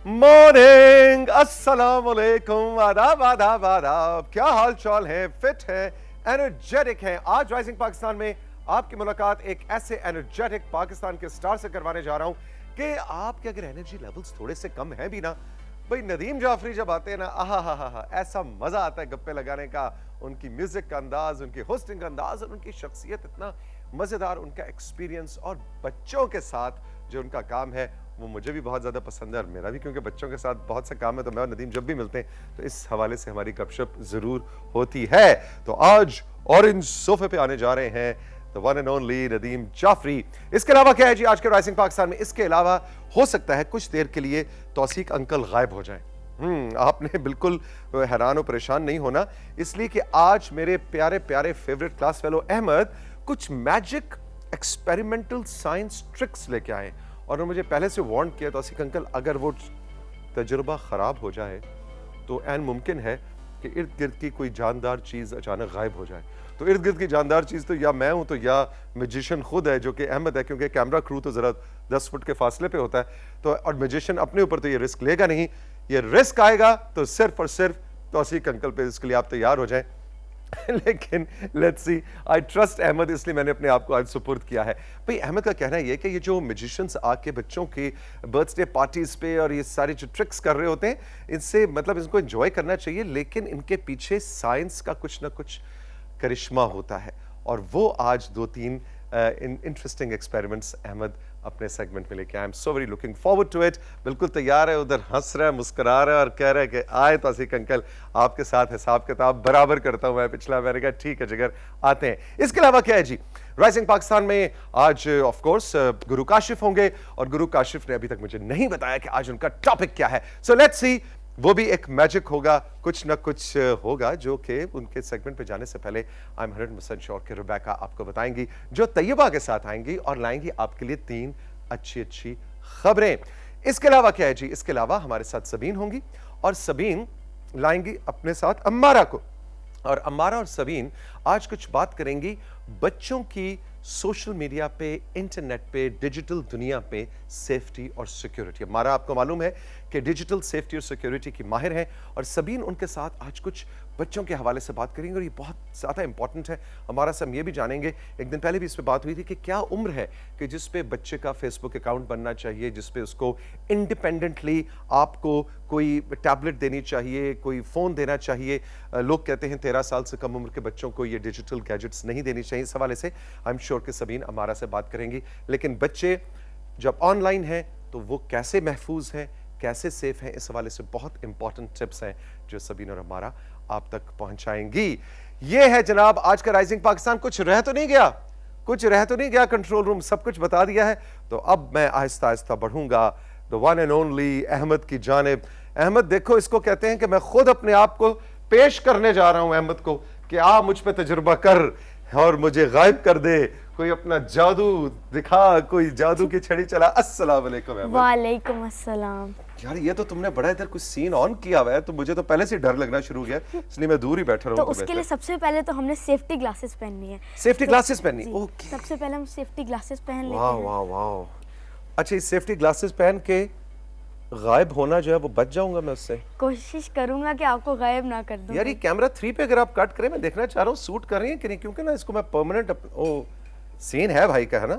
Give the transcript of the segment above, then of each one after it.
Morning, अस्सलाम वालेकुम, आदाब आदाब आदाब। क्या हाल चाल है? फिट है, एनर्जेटिक है। आज राइजिंग पाकिस्तान में आपकी मुलाकात एक ऐसे एनर्जेटिक पाकिस्तान के स्टार से करवाने जा रहा हूं कि आपके अगर एनर्जी लेवल्स थोड़े से कम हैं भी ना, भाई नदीम जाफरी जब आते हैं ना, आहा ऐसा मजा आता है गप्पे लगाने का। उनकी म्यूजिक का अंदाज, उनकी होस्टिंग का अंदाज और उनकी शख्सियत इतना मजेदार, उनका एक्सपीरियंस और बच्चों के साथ जो उनका काम है वो मुझे भी बहुत ज़्यादा पसंद है और मेरा भी, क्योंकि बच्चों के साथ बहुत से काम है। तो मैं और नदीम जब भी मिलते हैं तो इस हवाले से हमारी गपशप ज़रूर होती है। तो आज ऑरेंज सोफे पे आने जा रहे हैं the one and only Nadeem Jafri. इसके अलावा क्या है जी आज के राइजिंग पाकिस्तान में? इसके अलावा हो सकता है कुछ देर के लिए तौसीक अंकल गायब हो जाएं। आपने बिल्कुल हैरान और परेशान नहीं होना, इसलिए कि आज मेरे प्यारे प्यारे फेवरेट क्लास फेलो अहमद कुछ मैजिक एक्सपेरिमेंटल साइंस ट्रिक्स लेके आए और मुझे पहले से वार्न किया तौसीक अंकल, अगर वो तजुर्बा खराब हो जाए तो ऐन मुमकिन है कि इर्द गिर्द की कोई जानदार चीज़ अचानक गायब हो जाए। तो इर्द गिर्द की जानदार चीज़ तो या मैं हूं तो या मैजिशियन खुद है जो कि अहमद है, क्योंकि कैमरा क्रू तो ज़रा 10 फुट के फासले पे होता है। तो और मैजिशियन अपने ऊपर तो ये रिस्क लेगा नहीं, ये रिस्क आएगा तो सिर्फ और सिर्फ तौसीक अंकल पे। इसके लिए आप तैयार हो जाएं। लेकिन let's see, I trust Ahmed, इसलिए मैंने अपने आप को आज सुपुर्द किया है। भाई अहमद का कहना यह है कि ये जो मैजिशियंस आके बच्चों की बर्थडे पार्टीज पे और ये सारी जो ट्रिक्स कर रहे होते हैं, इनसे मतलब इनको एंजॉय करना चाहिए, लेकिन इनके पीछे साइंस का कुछ ना कुछ करिश्मा होता है। और वो आज 2-3 इंटरेस्टिंग एक्सपेरिमेंट्स अहमद अपने सेगमेंट में लेके आए। I am so very looking forward to it. बिल्कुल तैयार है, उधर हंस रहा है, मुस्कुरा रहा है और कह रहा है कि आए तौसीक अंकल, आपके साथ हिसाब किताब बराबर करता हूं मैं पिछला। मैंने कहा ठीक है जिगर, आते हैं। इसके अलावा क्या है जी राइजिंग पाकिस्तान में? आज ऑफ कोर्स गुरु काशिफ होंगे और गुरु काशिफ ने अभी तक मुझे नहीं बताया कि आज उनका टॉपिक क्या है। सो लेट्स सी, वो भी एक मैजिक होगा, कुछ ना कुछ होगा जो कि उनके सेगमेंट पे जाने से पहले आई एम 100% श्योर कि रुबैका आपको बताएंगी, जो तैयबा के साथ आएंगी और लाएंगी आपके लिए 3 अच्छी खबरें। इसके अलावा क्या है जी? इसके अलावा हमारे साथ सबीन होंगी और सबीन लाएंगी अपने साथ अम्मारा को। और अम्मारा और सबीन आज कुछ बात करेंगी बच्चों की सोशल मीडिया पे, इंटरनेट पे, डिजिटल दुनिया पे सेफ्टी और सिक्योरिटी। अम्मारा आपको मालूम है कि डिजिटल सेफ्टी और सिक्योरिटी की माहिर हैं और सबीन उनके साथ आज कुछ बच्चों के हवाले से बात करेंगे और ये बहुत ज़्यादा इंपॉर्टेंट है। हमारा से हम ये भी जानेंगे, एक दिन पहले भी इस पर बात हुई थी कि क्या उम्र है कि जिस पे बच्चे का फेसबुक अकाउंट बनना चाहिए, जिस पे उसको इंडिपेंडेंटली आपको कोई टैबलेट देनी चाहिए, कोई फ़ोन देना चाहिए। लोग कहते हैं 13 साल से कम उम्र के बच्चों को ये डिजिटल गैजेट्स नहीं देनी चाहिए। इस हवाले से आई एम श्योर कि सबीन हमारा से बात करेंगी। लेकिन बच्चे जब ऑनलाइन हैं तो वो कैसे महफूज हैं, कैसे सेफ हैं, इस हवाले से बहुत इंपॉर्टेंट टिप्स हैं जो सबीन और हमारा आप तक पहुंचाएंगी। ये है जनाब आज का राइजिंग पाकिस्तान। कुछ रह तो नहीं गया? कुछ रह तो नहीं गया? कंट्रोल रूम सब कुछ बता दिया है। तो अब मैं आहिस्ता आहिस्ता बढ़ूंगा the one and only Ahmad की जानिब। अहमद देखो, इसको कहते हैं कि मैं खुद अपने आप को पेश करने जा रहा हूं अहमद को कि आप मुझ पे तजुर्बा कर और मुझे गायब कर दे, कोई अपना जादू दिखा, कोई जादू की छड़ी चला। अस्सलाम वालेकुम अहमद। वालेकुम अस्सलाम। यार ये तो तुमने बड़ा इधर कुछ सीन ऑन किया हुआ है, तो मुझे तो पहले से डर लगना शुरू हो गया, इसलिए मैं दूर ही बैठा रहूं। तो उसके लिए सबसे पहले तो हमने सेफ्टी ग्लासेस पहननी है। सेफ्टी ग्लासेस पहननी? ओके, सबसे पहले हम सेफ्टी ग्लासेस पहन लेते वाह हैं। वाह वाह। अच्छा, इस सेफ्टी ग्लासेस पहन के गायब होना जो है वो बच जाऊंगा मैं उससे? कोशिश करूंगा कि आपको गायब ना कर दूं। यार ये कैमरा 3 पे अगर आप कट करें, मैं देखना चाह रहा हूँ सूट कर रही है कि नहीं, क्योंकि ना इसको मैं परमानेंट ओ सीन है भाई का, है ना?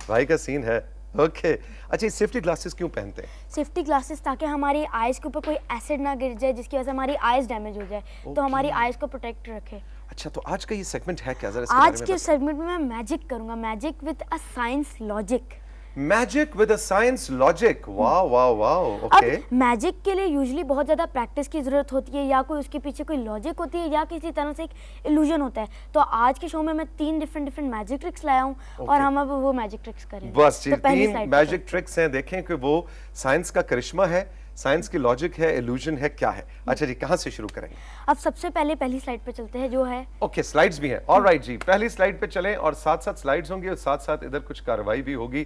भाई का सीन है। ओके अच्छा, ये सेफ्टी ग्लासेस क्यों पहनते हैं? सेफ्टी ग्लासेस ताकि हमारी आईज के ऊपर कोई एसिड ना गिर जाए जिसकी वजह से हमारी आईज डैमेज हो जाए, तो हमारी आईज को प्रोटेक्ट रखे। अच्छा, तो आज का ये सेगमेंट है क्या? जरा आज के सेगमेंट में मैं मैजिक करूंगा, magic with a science logic. Magic with a science logic. वाह वाह वाह। ओके, अब मैजिक के लिए यूजुअली बहुत ज़्यादा प्रैक्टिस की ज़रूरत होती है, या कोई उसके पीछे कोई लॉजिक होती है, या किसी तरह से एक इल्यूजन होता है। तो आज के शो में मैं 3 डिफरेंट मैजिक ट्रिक्स लाया हूँ और हम अब वो मैजिक ट्रिक्स करेंगे। बस जी, तो 3 मैजिक ट्रिक्स हैं। देखें कि वो साइंस का करिश्मा है, साइंस की लॉजिक है, इल्यूजन है, क्या है? अच्छा जी, कहाँ से शुरू करेंगे? अब सबसे पहले पहली स्लाइड पे चलते हैं जो है। ओके, स्लाइड्स भी हैं। ऑलराइट जी, पहली स्लाइड पे चलें और साथ साथ स्लाइड्स होंगी और साथ साथ इधर कुछ कार्रवाई भी होगी।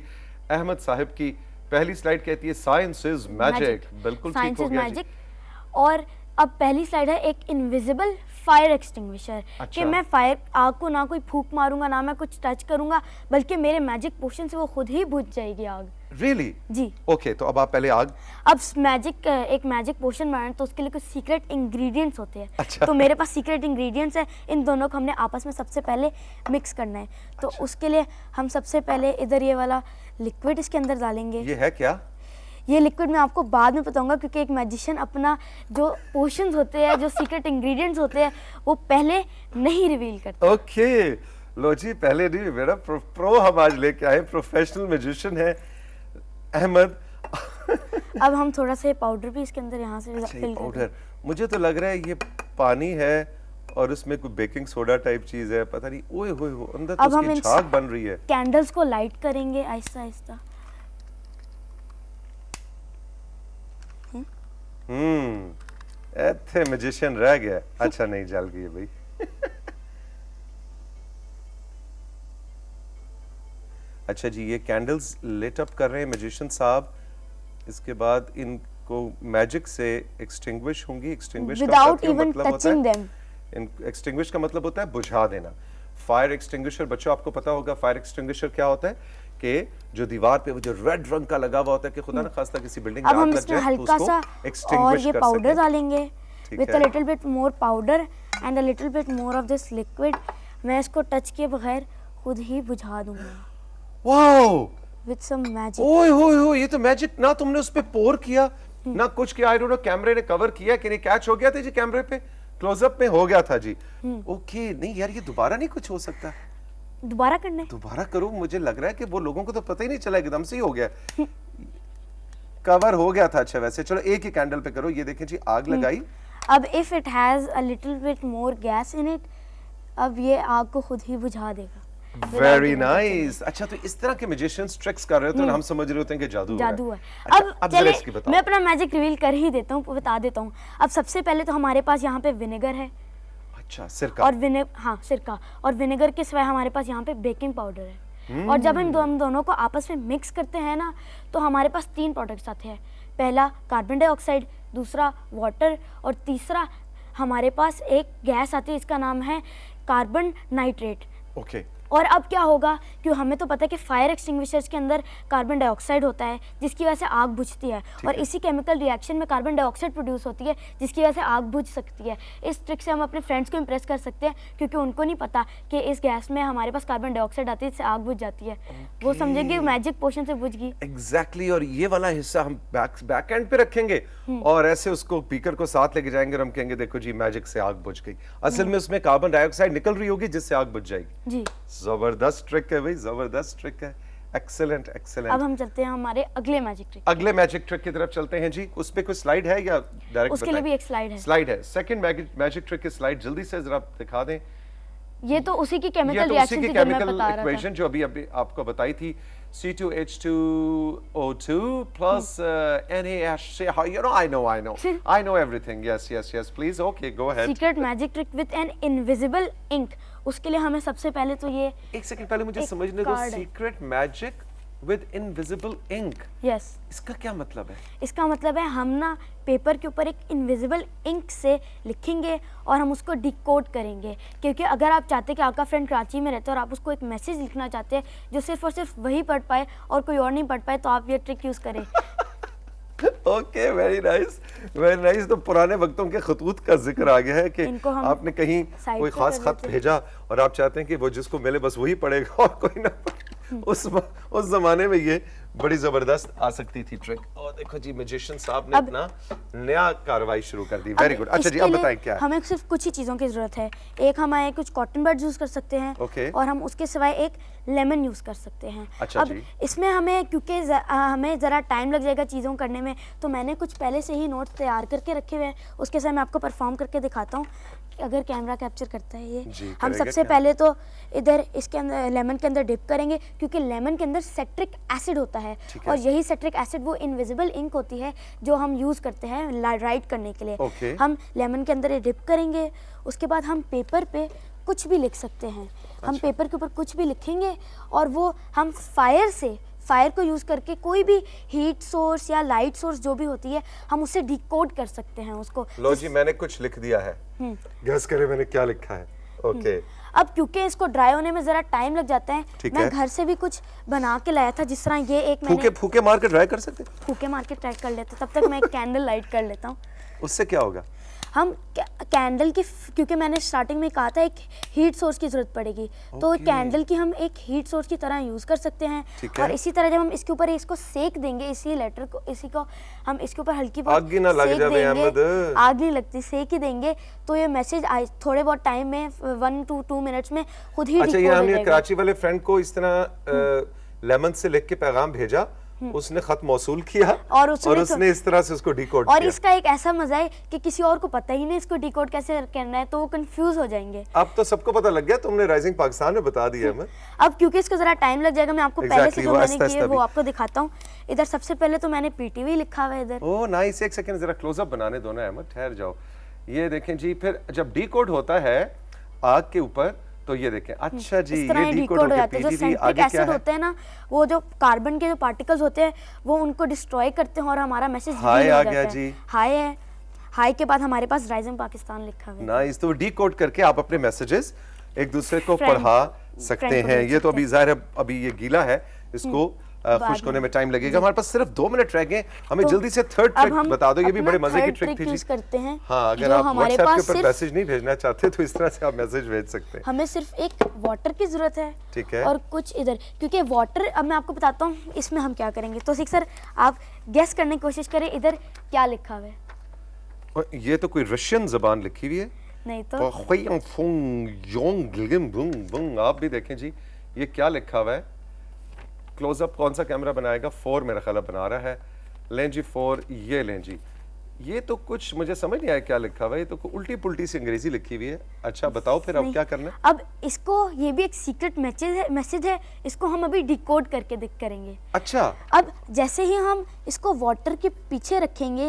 अहमद साहिब की पहली स्लाइड कहती है साइंस इज मैजिक। बिल्कुल ठीक हो गया जी। और अब पहली स्लाइड है एक इनविजिबल फायर एक्सटिंग्विशर कि अच्छा। मैं फायर आग को ना कोई फूंक मारूंगा ना मैं कुछ टच करूंगा, बल्कि मेरे मैजिक पोशन से वो खुद ही बुझ जाएगी आग। रियली? जी। ओके, तो अब आप पहले आग। अब एक मैजिक पोशन बनाना तो उसके लिए कुछ सीक्रेट इंग्रेडिएंट्स होते हैं। अच्छा। तो मेरे पास सीक्रेट इंग्रेडिएंट्स है, इन दोनों को हमने आपस में सबसे पहले मिक्स करना है। तो उसके लिए हम सबसे पहले इधर ये वाला लिक्विड इसके अंदर डालेंगे। ये है क्या? ये लिक्विड मैं आपको बाद में बताऊंगा, क्योंकि एक मैजिशियन अपना जो पोशंस होते हैं, जो सीक्रेट इंग्रेडिएंट्स होते हैं, वो पहले नहीं रिवील करते। ओके, लो जी, पहले नहीं, मेरा प्रो हम आज लेके आए, प्रोफेशनल मैजिशियन है अहमद। अब हम थोड़ा सा पाउडर भी इसके अंदर यहाँ से अच्छा, फिल कर पाउडर, मुझे तो लग रहा है ये पानी है और उसमें कोई बेकिंग सोडा टाइप चीज है, पता नहीं। ओए होए हो, अंदर तो अब हम उसकी इन झाग बन रही है। कैंडल्स को लाइट करेंगे आहिस्ता आहिस्ता। ऐथे मैजिशियन रह गया। अच्छा, नहीं जल गई भाई। अच्छा जी, ये कैंडल्स लिट अप कर रहे हैं मैजिशियन साहब। इसके बाद इनको मैजिक से एक्सटिंग्विश होंगी। एक्सटिंग्विश का Without साथियों even मतलब होता touching है, them. एक्सटिंग्विश का मतलब होता है बुझा देना। फायर एक्सटिंग्विशर, बच्चों आपको पता होगा फायर एक्सटिंग्विशर क्या होता है, कि जो दीवार पे वो जो रेड रंग का लगा हुआ होता है कि खुदा ना खास्ता किसी बिल्डिंग में अब हम आग लग इसमें जाए तो हल्का सा उसको एक्सटिंग्विश और ये कर पाउडर सकें। डालेंगे ठीक विद है। A little bit more powder and a little bit more of this liquid. मैं इसको टच किए बगैर खुद ही बुझा दूंगा वाओ, विद सम मैजिक। ओए होए होए, ये तो मैजिक ना तुमने उस पे पोर किया ना कुछ किया। आई डोंट नो कैमरे ने कवर किया कि नहीं, कैच हो गया था जी कैमरे पे, क्लोजअप में हो गया था जी। ओके, नहीं यार, ये दोबारा नहीं कुछ हो सकता। दोबारा करना है? दोबारा करो, मुझे लग रहा है कि वो लोगों को तो पता ही नहीं चला, एकदम से ही हो गया। कवर हो गया था। अच्छा, वैसे चलो एक ही कैंडल पे करो। ये देखें जी, आग लगाई। अब if it has a little bit more gas in it, अब ये आग को खुद ही बुझा देगा। Very nice. अच्छा, तो इस तरह के मैजिशियंस ट्रिक्स कर रहे होते हैं, हम समझ रहे होते हैं कि जादू हो रहा जादू है। अच्छा, अब जरा चलिए इसकी बताओ। मैं अपना मैजिक रिवील कर ही देता हूँ, बता देता हूँ। अब सबसे पहले तो हमारे पास यहाँ पे विनेगर है। अच्छा, सिरका। और सिरका और विनेगर के सिवाय हमारे पास यहाँ पे बेकिंग पाउडर है। और जब हम दोनों को आपस में मिक्स करते हैं ना, तो हमारे पास 3 प्रोडक्ट्स आते हैं। पहला कार्बन डाइऑक्साइड, दूसरा वाटर और तीसरा हमारे पास एक गैस आती है, इसका नाम है कार्बन नाइट्रेट। ओके। और अब क्या होगा, क्योंकि हमें तो पता है कि फायर एक्सटिंग्विशर्स के अंदर कार्बन डाइऑक्साइड होता है जिसकी वजह से आग बुझती है, और इसी केमिकल रिएक्शन में कार्बन डाइऑक्साइड प्रोड्यूस होती है जिसकी वजह से आग बुझ सकती है। इस ट्रिक से हम अपने फ्रेंड्स को इम्प्रेस कर सकते हैं, क्योंकि उनको नहीं पता कि इस गैस में हमारे पास कार्बन डाइऑक्साइड आती है जिससे आग बुझ जाती है। वो समझेंगे मैजिक पोशन से बुझ गई। एग्जैक्टली। और ये वाला हिस्सा हम बैक एंड पे रखेंगे और ऐसे उसको पीकर को साथ लेके जाएंगे और हम कहेंगे देखो जी, मैजिक से आग बुझ गई। असल में उसमें कार्बन डाइऑक्साइड निकल रही होगी जिससे आग बुझ जाएगी। जी, जबरदस्त ट्रिक है भाई, जबरदस्त ट्रिक है। Excellent excellent. अब हम चलते हैं हमारे अगले मैजिक ट्रिक। अगले मैजिक ट्रिक की तरफ चलते हैं जी। उस पे कोई स्लाइड है या डायरेक्ट? उसके लिए भी एक स्लाइड है। स्लाइड है। सेकंड मैजिक ट्रिक की स्लाइड जल्दी से जरा दिखा दें। ये तो उसी की ये केमिकल तो उसी रिएक्शन की थी जो मैं केमिकल बता रहा था। इक्वेशन जो अभी आपको बताई थी, C2H2O2 plus NaHC. You know, I know everything. Yes. Please, okay, go ahead. Secret magic trick with an invisible ink. उसके लिए हमें सबसे पहले तो ये एक सेकंड पहले मुझे एक समझने दो। कार्ड है। Secret magic with invisible ink, yes, इसका क्या मतलब है? इसका मतलब है हम ना पेपर के ऊपर एक इनविजिबल इंक से लिखेंगे और हम उसको डिकोड करेंगे। क्योंकि अगर आप चाहते हैं कि आपका फ्रेंड कराची में रहता है और आप उसको एक मैसेज लिखना चाहते हैं जो सिर्फ और सिर्फ वही पढ़ पाए और कोई और नहीं पढ़ पाए, तो आप ये ट्रिक यूज करें। Okay, very nice. तो पुराने वक्तों के खतूत का जिक्र आ गया है कि इनको हम आपने कहीं साइड कोई पे खास कर खत देते हैं। भेजा और आप चाहते हैं कि वो जिसको मिले बस वही पढ़ेगा और कोई ना पढ़े। उस जमाने में ये बड़ी जबरदस्त आ सकती थी ट्रिक। और देखो जी, मैजिशियन साहब ने अब- अपना नया कार्रवाई शुरू कर दी। अब वेरी गुड। अच्छा जी, इसके अब लिए बताएं क्या है? हमें सिर्फ कुछ ही चीज़ों की ज़रूरत है। एक हमें कुछ कॉटन बड्स यूज़ कर सकते हैं, Okay. और हम उसके सिवाय एक लेमन यूज़ कर सकते हैं। अच्छा अब जी। इसमें हमें क्योंकि हमें ज़रा टाइम लग जाएगा चीज़ों करने में, तो मैंने कुछ पहले से ही नोट्स तैयार करके रखे हुए हैं। उसके साथ मैं आपको परफॉर्म करके दिखाता हूँ अगर कैमरा कैप्चर करता है ये। जी, हम करेगा सबसे क्या? पहले तो इधर इसके अंदर लेमन के अंदर डिप करेंगे, क्योंकि लेमन के अंदर सिट्रिक एसिड होता है, ठीक है। और यही सिट्रिक एसिड वो इनविजिबल इंक होती है जो हम यूज़ करते हैं राइट करने के लिए। Okay. हम लेमन के अंदर ये डिप करेंगे। उसके बाद हम पेपर पे कुछ भी लिख सकते हैं। हम पेपर के ऊपर कुछ भी लिखेंगे और वो हम फायर फायर को यूज़ करके कोई भी हीट सोर्स या लाइट सोर्स जो भी होती है हम उससे डिकोड कर सकते हैं उसको। लो जी, मैंने कुछ लिख दिया है, गेस करें मैंने क्या लिखा है। ओके अब क्योंकि इसको ड्राई होने में जरा टाइम लग जाता है, ठीक मैं है। घर से भी कुछ बना के लाया था, जिस तरह ये एक फूके मैंने फूके मार के ड्राई कर सकते हैं? फूके मार के ट्राई कर लेते, तब तक मैं एक कैंडल लाइट कर लेता हूँ। उससे क्या होगा? हम कैंडल की, क्योंकि मैंने स्टार्टिंग में कहा था एक हीट सोर्स की जरूरत पड़ेगी, तो Okay. कैंडल की हम एक हीट सोर्स की तरह यूज़ कर सकते हैं। ठीक है। और इसी तरह जब हम इसके ऊपर इसको सेक देंगे, इसी लेटर को, इसी को हम इसके ऊपर हल्की बहुत आग ही ना लग सेक जावे देंगे, अहमद। आग नहीं लगती, सेक ही देंगे तो ये मैसेज थोड़े बहुत टाइम में 1 to 2 मिनट्स में खुद ही अच्छा, ये डिकोड हो हमने जाएगा। कराची वाले फ्रेंड को इस तरह लेमन से लिख के पैगाम भेजा, उसने खत मौसूल किया और उसने इस तरह से उसको डिकोड और किया। इसका एक ऐसा मजा है कि किसी और को पता ही नहीं इसको डिकोड कैसे करना है, तो वो कंफ्यूज हो जाएंगे। अब तो सबको पता लग गया, तुमने राइजिंग पाकिस्तान में बता दिया हमें। अब क्योंकि इसको जरा टाइम लग जाएगा, मैं आपको पहले से Exactly, जो वो मैंने आहिस्ता किए आहिस्ता वो भी। आपको दिखाता हूँ। इधर सबसे पहले तो मैंने पीटीवी लिखा हुआ है इधर। ओह नाइस, एक सेकंड जरा क्लोजअप बनाने दो ना अहमद, ठहर जाओ। ये देखें जी, फिर जब डिकोड होता है आग के ऊपर तो ये देखें, अच्छा जी, इस तरह ये ये डिकोड डिकोड हो हो गया। जाता है। जो पीटीवी सेंट्रिक आगे क्या एसिड है? होते हैं ना, वो जो कार्बन के जो पार्टिकल्स होते हैं वो उनको डिस्ट्रॉय करते हैं और हमारा मैसेज हाय रीड हो आ जाता गया है। जी। हाय है, हाय के बाद हमारे पास राइजिंग पाकिस्तान लिखा हुआ है। नाइस, तो डिकोड करके आप अपने मैसेजेस एक दूसरे को Friend- पढ़ा सकते friend को हैं। भेज ये तो सकते अभी जाहिर है अभी ये गीला है, इसको खुश्क होने में टाइम लगेगा। हमारे पास सिर्फ 2 मिनट रह गए, हमें तो जल्दी से थर्ड अब ट्रिक हम बता दो। ये भी अपना बड़े मजे की third ट्रिक trick थी यूज जी। करते हैं। हाँ, अगर जो आप हमारे व्हाट्सएप के पास ऊपर सिर्फ- मैसेज नहीं भेजना चाहते तो इस तरह से आप मैसेज भेज सकते हैं। हमें सिर्फ एक वाटर की जरूरत है, ठीक है। और कुछ इधर, क्योंकि वाटर, अब मैं आपको बताता हूँ इसमें हम क्या करेंगे। तो सिख सर आप गेस करने की कोशिश करें इधर क्या लिखा हुआ है। और ये तो कोई रशियन जबान लिखी हुई है। नहीं तो आप भी देखें जी, ये क्या लिखा हुआ है। क्लोजअप कौन सा कैमरा बनाएगा? 4 मेरा ख्याल बना रहा है। लें जी 4, ये लें जी। ये तो कुछ मुझे समझ नहीं आया क्या लिखा हुआ है, ये तो उल्टी पुल्टी सी अंग्रेजी लिखी हुई है। अच्छा बताओ फिर अब नहीं। क्या करना है? अब इसको, ये भी एक सीक्रेट मैसेज है, इसको हम अभी डिकोड करके दिख करेंगे। अच्छा, अब जैसे ही हम इसको वाटर के पीछे रखेंगे,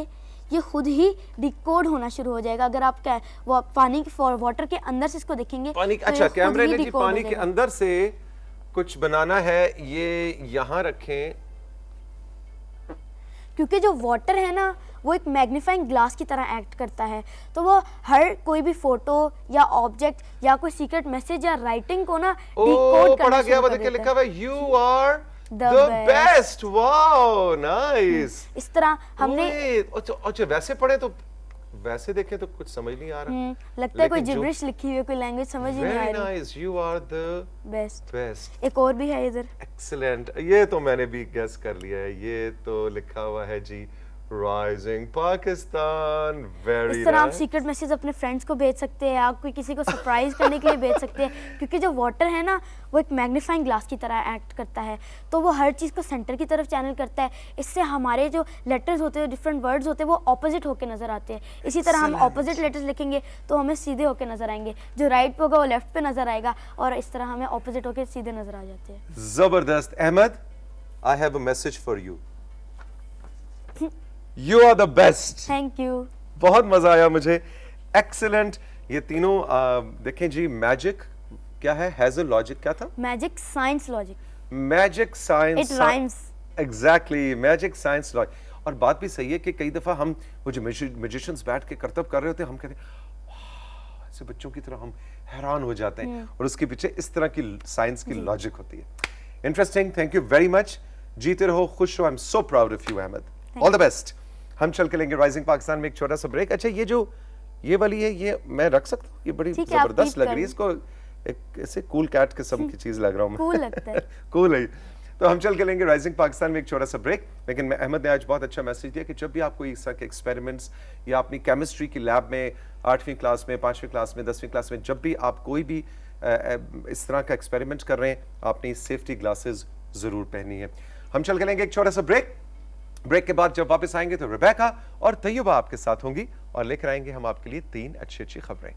ये खुद ही डिकोड होना शुरू हो जाएगा। अगर आप वो पानी के वाटर के अंदर से इसको देखेंगे पानी, तो अच्छा ये खुद कैमरे ही ने जी decode हो पानी के जाएगा। अंदर से कुछ बनाना है, ये यहाँ रखें। क्योंकि जो वाटर है ना वो एक मैग्नीफाइंग ग्लास की तरह एक्ट करता है, तो वो हर कोई भी फोटो या ऑब्जेक्ट या कोई सीक्रेट मैसेज या राइटिंग को ना ओ डिकोड पढ़ा करना गया, शुरू वो कर देखिए देता लिखा है। हुआ है you are The the best. Best. Wow nice. इस तरह हमने अच्छा वैसे पढ़े तो वैसे देखें तो कुछ समझ नहीं आ रहा। लगता है कोई लेकिन जो- जिब्रिश लिखी हुई है, कोई लैंग्वेज समझ ही नहीं आ वेरी रही। Nice, you are the best. Best. एक और भी है इधर। एक्सीलेंट, ये तो मैंने भी गेस कर लिया है। ये तो लिखा हुआ है जी राइजिंग पाकिस्तान। वेरी इस तरह आप सीक्रेट मैसेज अपने फ्रेंड्स को भेज सकते हैं, आप कोई किसी को सरप्राइज करने के लिए भेज सकते हैं, क्योंकि जो वाटर है ना वो एक मैग्नीफाइंग ग्लास की तरह एक्ट करता है, तो वो हर चीज़ को सेंटर की तरफ चैनल करता है। इससे हमारे जो लेटर्स होते हैं, डिफरेंट वर्ड्स होते हैं, वो ऑपोजिट होकर नजर आते हैं। इसी तरह हम ऑपोजिट लेटर्स लिखेंगे तो हमें सीधे होकर नजर आएंगे, जो राइट पे होगा वो लेफ्ट पे नजर आएगा, और इस तरह हमें ऑपोजिट होकर सीधे नजर आ जाते हैं। जबरदस्त। Ahmed, I have a message for you. You are the best. Thank you. बहुत मजा आया मुझे। एक्सीलेंट। ये तीनों देखें जी, मैजिक क्या है, हैजल लॉजिक क्या था? Magic, science, logic. Magic, science, It rhymes. Exactly, magic, science, logic. और बात भी सही है कि कई दफा हम वो जो म्यूजिशियंस बैठ के करतब कर रहे होते हैं, हम कहते हैं वाह, ऐसे बच्चों की तरह हम हैरान हो जाते हैं, और उसके पीछे इस तरह की साइंस की लॉजिक होती है। Interesting, thank you very much. जीते रहो, खुश रहो। I am so proud of you Ahmed. All the best. हम चल के लेंगे राइजिंग पाकिस्तान में एक छोटा सा ब्रेक। अच्छा, ये जो ये वाली है, ये मैं रख सकता हूँ? ये बड़ी ठीक है, आप जबरदस्त keep लग कर रही है। इसको एक ऐसे कूल कैट किस्म की चीज लग रहा हूँ मैं। Cool लगता है। कूल है। तो हम चल के लेंगे राइजिंग पाकिस्तान में एक छोटा सा ब्रेक। लेकिन मैं अहमद ने आज बहुत अच्छा मैसेज दिया कि जब भी आप कोई इस तरह के एक्सपेरिमेंट्स या अपनी केमिस्ट्री की लैब में 8वीं क्लास में, 5वीं क्लास में, 10वीं क्लास में, जब भी आप कोई भी इस तरह का एक्सपेरिमेंट कर रहे हैं, आपने सेफ्टी ग्लासेस जरूर पहनी है। हम चल के लेंगे एक छोटा सा ब्रेक। ब्रेक के बाद जब वापस आएंगे तो रिबेका और तैयबा आपके साथ होंगी और लेकर आएंगे हम आपके लिए 3 अच्छी अच्छी खबरें।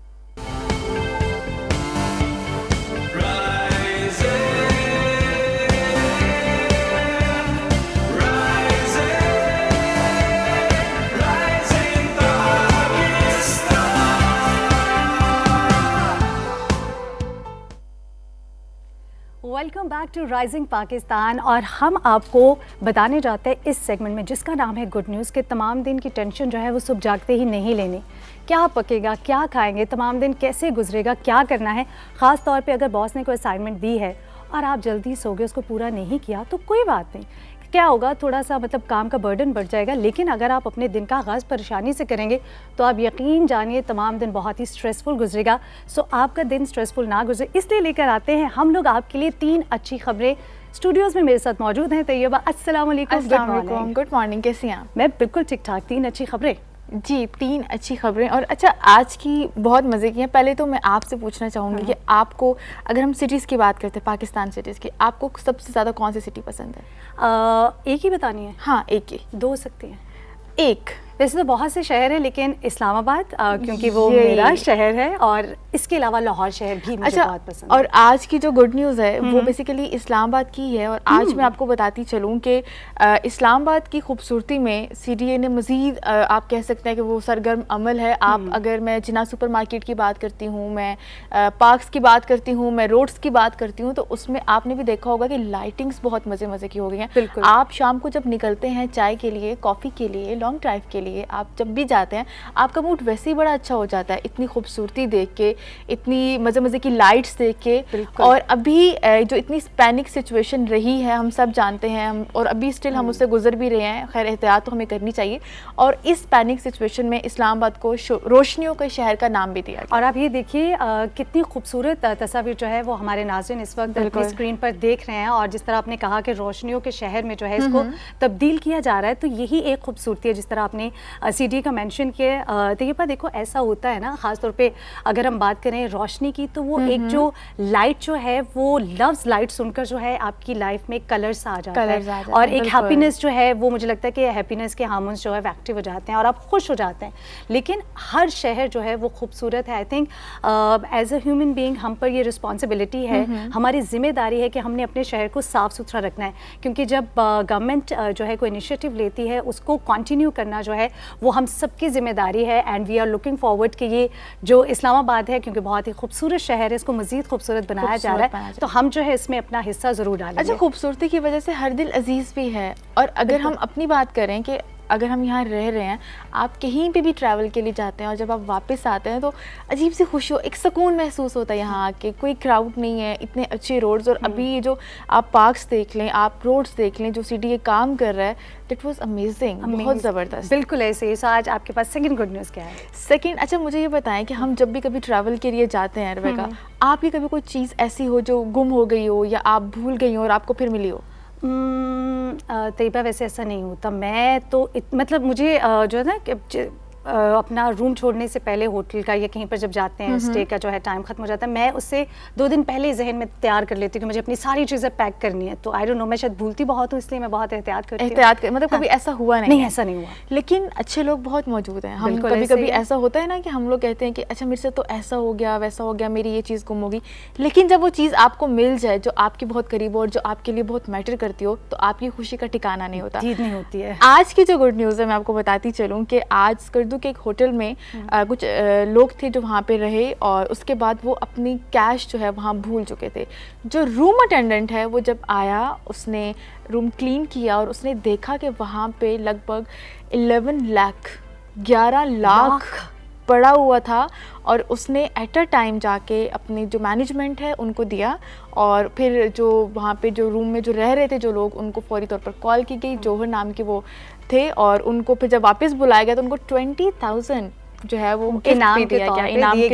Welcome back to rising Pakistan. और हम आपको बताने जाते हैं इस सेगमेंट में जिसका नाम है गुड न्यूज़ के तमाम दिन की टेंशन जो है वो सुबह जागते ही नहीं लेनी। क्या पकेगा, क्या खाएंगे, तमाम दिन कैसे गुजरेगा, क्या करना है। ख़ास तौर पे अगर बॉस ने कोई असाइनमेंट दी है और आप जल्दी सो गए, उसको पूरा नहीं किया तो कोई बात नहीं। क्या होगा, थोड़ा सा मतलब काम का बर्डन बढ़ जाएगा, लेकिन अगर आप अपने दिन का आगाज़ परेशानी से करेंगे तो आप यकीन जानिए तमाम दिन बहुत ही स्ट्रेसफुल गुजरेगा। सो आपका दिन स्ट्रेसफुल ना गुजरे इसलिए लेकर आते हैं हम लोग आपके लिए 3 अच्छी खबरें। स्टूडियोज़ में मेरे साथ मौजूद हैं तैयबा। अस्सलाम वालेकुम। गुड मॉर्निंग, कैसी हैं आप? मैं बिल्कुल ठीक ठाक। 3 अच्छी खबरें जी, 3 अच्छी खबरें। और अच्छा, आज की बहुत मज़े की हैं। पहले तो मैं आपसे पूछना चाहूँगी कि आपको, अगर हम सिटीज़ की बात करते हैं, पाकिस्तान सिटीज़ की, आपको सबसे ज़्यादा कौन सी सिटी पसंद है? एक ही बतानी है? हाँ, एक ही। 2 हो सकती हैं। एक वैसे तो बहुत से शहर हैं, लेकिन इस्लामाबाद क्योंकि वो मेरा शहर है, और इसके अलावा लाहौर शहर भी मुझे बहुत पसंद है। और आज की जो गुड न्यूज़ है वो बेसिकली इस्लामाबाद की है। और आज मैं आपको बताती चलूँ कि इस्लामाबाद की खूबसूरती में CDA ने मज़ीद, आप कह सकते हैं कि वो सरगर्म अमल है। आप, अगर मैं जिन्ना सुपर मार्केट की बात करती हूँ, मैं पार्क्स की बात करती हूँ, मैं रोड्स की बात करती हूँ, तो उसमें आपने भी देखा होगा कि लाइटिंग्स बहुत मज़े की हो गई हैं। आप शाम को जब निकलते हैं चाय के लिए, कॉफ़ी के लिए, लॉन्ग ड्राइव के लिए, आप जब भी जाते हैं आपका मूड वैसे ही बड़ा अच्छा हो जाता है, इतनी खूबसूरती देख के, इतनी मज़े की लाइट्स देख के। और अभी जो इतनी पैनिक सिचुएशन रही है हम सब जानते हैं, हम और अभी स्टिल हम उससे गुजर भी रहे हैं। खैर, एहतियात तो हमें करनी चाहिए। और इस पैनिक सिचुएशन में इस्लामाबाद को रोशनियों के शहर का नाम भी दिया गया। और आप ये देखिए कितनी खूबसूरत तस्वीर जो है वो हमारे नाज़रीन इस वक्त अपनी स्क्रीन पर देख रहे हैं। और जिस तरह आपने कहा कि रोशनियों के शहर में जो है इसको तब्दील किया जा रहा है, तो यही एक खूबसूरती है जिस तरह आपने CDA का मेंशन किया। तैयबा देखो, ऐसा होता है ना, ख़ास तौर पे अगर हम बात करें रोशनी की, तो वो एक जो लाइट जो है वो लव्स लाइट सुनकर जो है आपकी लाइफ में कलर्स आ जाता है, और एक हैप्पीनेस जो है वो, मुझे लगता है कि हैप्पीनेस के हार्मोन्स जो है एक्टिव हो जाते हैं और आप खुश हो जाते हैं। लेकिन हर शहर जो है वो खूबसूरत है। I think as a human being हम पर ये रिस्पॉन्सिबिलिटी है, हमारी जिम्मेदारी है कि हमने अपने शहर को साफ़ सुथरा रखना है। क्योंकि जब गवर्नमेंट जो है कोई इनिशिएटिव लेती है, उसको कंटिन्यू करना जो है वो हम सबकी जिम्मेदारी है। And we are looking forward कि ये जो इस्लामाबाद है, क्योंकि बहुत ही खूबसूरत शहर है, इसको मज़ीद खूबसूरत बनाया जा रहा है, तो हम जो है इसमें अपना हिस्सा ज़रूर डालेंगे। अच्छा, खूबसूरती की वजह से हर दिल अजीज़ भी है। और अगर हम अपनी बात करें कि अगर हम यहाँ रह रहे हैं, आप कहीं पे भी ट्रैवल के लिए जाते हैं और जब आप वापस आते हैं तो अजीब सी खुशी, एक सुकून महसूस होता है यहाँ आके। कोई क्राउड नहीं है, इतने अच्छे रोड्स। और अभी ये जो आप पार्क्स देख लें, आप रोड्स देख लें, जो CDA काम कर रहा है, दैट वाज अमेजिंग, बहुत ज़बरदस्त। बिल्कुल ऐसे ही। सो आज आपके पास सेकंड गुड न्यूज़ क्या है? सेकंड, अच्छा मुझे ये बताएं कि हम जब भी कभी ट्रैवल के लिए जाते हैं रवेका, आपकी कभी कोई चीज़ ऐसी हो जो गुम हो गई हो या आप भूल गई हो और आपको फिर मिली हो? तैयबा वैसे ऐसा नहीं होता। मैं तो मतलब मुझे जो है ना कि अपना रूम छोड़ने से पहले होटल का या कहीं पर जब जाते हैं स्टे का जो है टाइम खत्म हो जाता है, मैं उससे 2 दिन पहले जहन में तैयार कर लेती हूँ कि मुझे अपनी सारी चीज़ें पैक करनी है। तो आई डोंट नो, मैं शायद भूलती बहुत हूँ, इसलिए मैं बहुत एहतियात करती हूँ। मतलब कभी ऐसा हुआ नहीं? नहीं, ऐसा नहीं हुआ। लेकिन अच्छे लोग बहुत मौजूद हैं। हम कभी ऐसा होता है ना कि हम लोग कहते हैं कि अच्छा मेरे से तो ऐसा हो गया, वैसा हो गया, मेरी ये चीज़ गुम होगी। लेकिन जब वो चीज़ आपको मिल जाए जो आपके बहुत करीब हो और जो आपके लिए बहुत मैटर करती हो, तो आपकी खुशी का ठिकाना नहीं होता, नहीं होती है। आज की जो गुड न्यूज़ है मैं आपको बताती चलूँ कि आज स्कर्दू के एक होटल में कुछ लोग थे जो वहाँ पे रहे, और उसके बाद वो अपनी कैश जो है वहाँ भूल चुके थे। जो रूम अटेंडेंट है वो जब आया, उसने रूम क्लीन किया और उसने देखा कि वहाँ पे लगभग 11 लाख पड़ा हुआ था। और उसने एट अ टाइम जाके अपनी जो मैनेजमेंट है उनको दिया, और फिर जो वहाँ पे जो रूम में जो रह रहे थे जो लोग, उनको फौरी तौर पर कॉल की गई। जौहर नाम के वो थे, और उनको फिर जब वापस बुलाया गया तो उनको 20,000 जो है वो इनाम के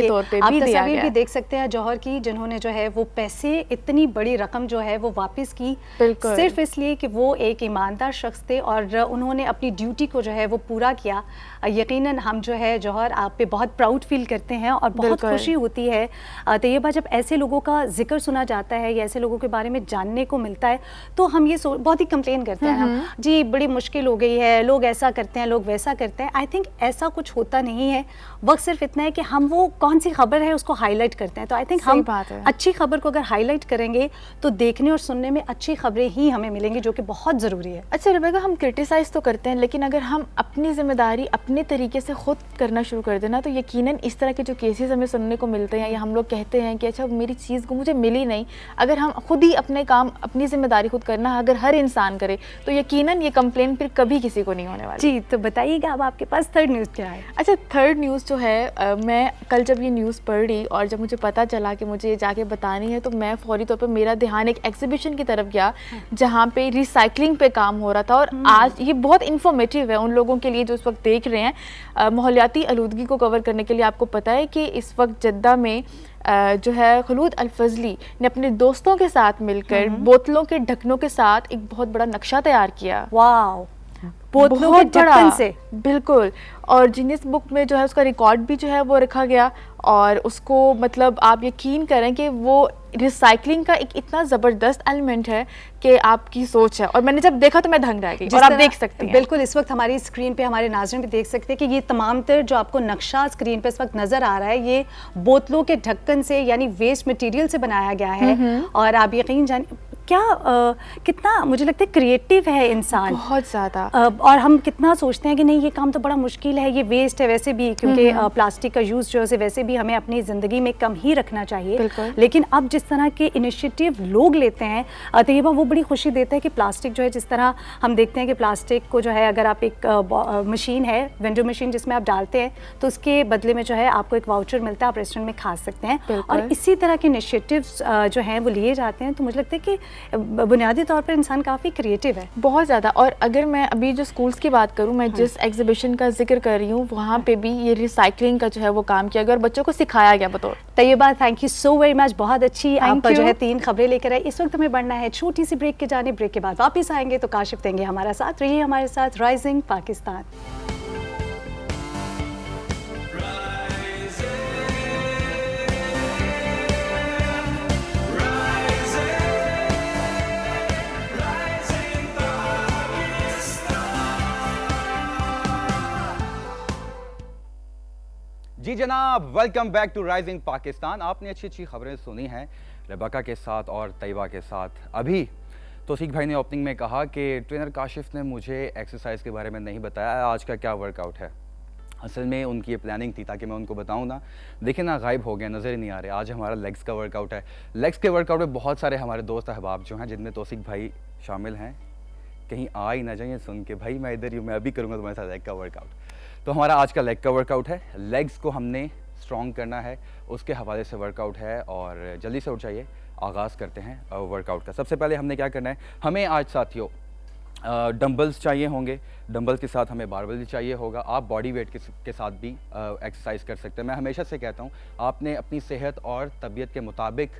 तौर पे भी दिया गया। भी देख सकते हैं जौहर की, जिन्होंने जो है वो पैसे, इतनी बड़ी रकम जो है वो वापस की, सिर्फ इसलिए कि वो एक ईमानदार शख्स थे और उन्होंने अपनी ड्यूटी को जो है वो पूरा किया। यकीनन हम जो है जौहर आप पे बहुत प्राउड फील करते हैं और बहुत खुशी होती है तैयबा जब ऐसे लोगों का जिक्र सुना जाता है या ऐसे लोगों के बारे में जानने को मिलता है। तो हम ये बहुत ही कंप्लेन करते हैं जी, बड़ी मुश्किल हो गई है, लोग ऐसा करते हैं, लोग वैसा करते हैं। आई थिंक ऐसा कुछ होता नहीं है। हैं, वक्त सिर्फ इतना है कि हम वो कौन सी खबर है उसको हाईलाइट करते हैं। तो आई थिंक सही हम बात है। अच्छी खबर को अगर हाईलाइट करेंगे तो देखने और सुनने में अच्छी खबरें ही हमें मिलेंगी, जो कि बहुत ज़रूरी है। अच्छा रेबेका, हम क्रिटिसाइज़ तो करते हैं, लेकिन अगर हम अपनी जिम्मेदारी अपने तरीके से खुद करना शुरू कर देना तो यकीनन इस तरह के जो केसेस हमें सुनने को मिलते हैं या हम लोग कहते हैं कि अच्छा मेरी चीज़ को मुझे मिली नहीं, अगर हम खुद ही अपने काम अपनी जिम्मेदारी खुद करना अगर हर इंसान करे तो यकीनन ये कंप्लेन फिर कभी किसी को नहीं होने वाली। जी, तो बताइएगा अब आपके पास थर्ड न्यूज़ क्या है? अच्छा, थर्ड न्यूज़ जो है मैं कल जब ये न्यूज़ पढ़ रही और जब मुझे पता चला कि मुझे जाके बतानी है तो मैं फौरी तौर पर मेरा ध्यान एक एग्जीबिशन की तरफ गया जहाँ पे रिसाइकलिंग पे काम हो रहा था। और आज ये बहुत इन्फॉर्मेटिव है उन लोगों के लिए जो इस वक्त देख रहे हैं। माहौलियाती आलूदगी को कवर करने के लिए आपको पता है कि इस वक्त जद्दा में जो है खलूद अल-फजली ने अपने दोस्तों के साथ मिलकर बोतलों के ढक्कनों के साथ एक बहुत बड़ा नक्शा तैयार किया। वाह, बोतलों के बहुत बड़ा, ढक्कन से। बिल्कुल। और गिनीज बुक में जो है उसका रिकॉर्ड भी जो है वो रखा गया और उसको मतलब आप यकीन करें कि वो रिसाइकलिंग का एक इतना ज़बरदस्त एलिमेंट है कि आपकी सोच है। और मैंने जब देखा तो मैं दंग रह गई। और आप देख सकते हैं बिल्कुल इस वक्त हमारी स्क्रीन पे हमारे नाज़रीन भी देख सकते हैं कि ये तमाम तर जो आपको नक्शा स्क्रीन पे इस वक्त नज़र आ रहा है ये बोतलों के ढक्कन से यानी वेस्ट मटेरियल से बनाया गया है। और आप यकीन जानिए क्या कितना मुझे लगता है क्रिएटिव है इंसान, बहुत ज़्यादा। और हम कितना सोचते हैं कि नहीं ये काम तो बड़ा मुश्किल है, ये वेस्ट है वैसे भी, क्योंकि प्लास्टिक का यूज़ जो है वैसे भी हमें अपनी ज़िंदगी में कम ही रखना चाहिए। लेकिन अब जिस तरह के इनिशिएटिव लोग लेते हैं तय्यबा, वो बड़ी खुशी देता है कि प्लास्टिक जो है, जिस तरह हम देखते हैं कि प्लास्टिक को जो है अगर आप एक मशीन है वेंडो मशीन जिसमें आप डालते हैं तो उसके बदले में जो है आपको एक वाउचर मिलता है, आप रेस्टोरेंट में खा सकते हैं। और इसी तरह के इनिशिएटिव्स जो हैं वो लिए जाते हैं। तो मुझे लगता है कि बुनियादी तौर पर इंसान काफ़ी क्रिएटिव है, बहुत ज़्यादा। और अगर मैं अभी जो स्कूल्स की बात करूं, मैं जिस एग्जीबिशन का जिक्र कर रही हूँ वहाँ पे भी ये रिसाइकलिंग का जो है वो काम किया गया और बच्चों को सिखाया गया बतौर। Tayyaba, thank you so very much, बहुत अच्छी आप जो है 3 खबरें लेकर आए। इस वक्त हमें बढ़ना है छोटी सी ब्रेक के जाने, ब्रेक के बाद वापस आएंगे तो काशिफ देंगे हमारा साथ। रहिए हमारे साथ राइजिंग पाकिस्तान। जी जनाब, welcome back to rising Pakistan. आपने अच्छी अच्छी खबरें सुनी हैं रेबेका के साथ और तय्यबा के साथ। अभी तौसीक भाई ने ओपनिंग में कहा कि ट्रेनर काशिफ ने मुझे एक्सरसाइज के बारे में नहीं बताया आज का क्या वर्कआउट है। असल में उनकी ये प्लानिंग थी ताकि मैं उनको बताऊं ना, देखिए ना गायब हो गया, नज़र ही नहीं आ रहे। आज हमारा लेग्स का वर्कआउट है। लेग्स के वर्कआउट में बहुत सारे हमारे दोस्त अहबाब जो हैं, जिनमें तौसीक भाई शामिल हैं, कहीं आ ही ना जाइए सुन के भाई मैं इधर ही हूँ, मैं अभी करूँगा तुम्हारे साथ लेग का वर्कआउट। तो हमारा आज का लेग का वर्कआउट है। लेग्स को हमने स्ट्रॉन्ग करना है, उसके हवाले से वर्कआउट है। और जल्दी से उठ जाइए, आगाज़ करते हैं वर्कआउट का। सबसे पहले हमने क्या करना है, हमें आज साथियों डंबल्स चाहिए होंगे, डंबल्स के साथ हमें बारबल भी चाहिए होगा। आप बॉडी वेट के साथ भी एक्सरसाइज कर सकते हैं। मैं हमेशा से कहता हूँ आपने अपनी सेहत और तबीयत के मुताबिक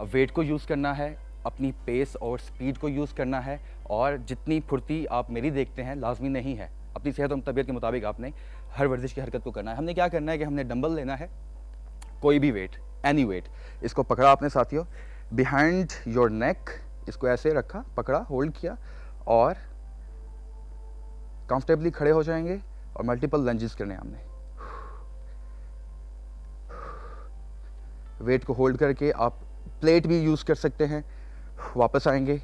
वेट को यूज़ करना है, अपनी पेस और स्पीड को यूज़ करना है। और जितनी फुर्ती आप मेरी देखते हैं लाजमी नहीं है, अपनी सेहत और तबीयत के मुताबिक आपने हर वर्जिश की हरकत को करना है। हमने क्या करना है कि हमने डंबल लेना है, कोई भी वेट, एनी वेट। इसको पकड़ा आपने साथियों बिहाइंड योर नेक, इसको ऐसे रखा, पकड़ा, होल्ड किया और कंफर्टेबली खड़े हो जाएंगे और मल्टीपल लंजेस करने हैं हमने। वेट को होल्ड करके आप प्लेट भी यूज़ कर सकते हैं। वापस आएंगे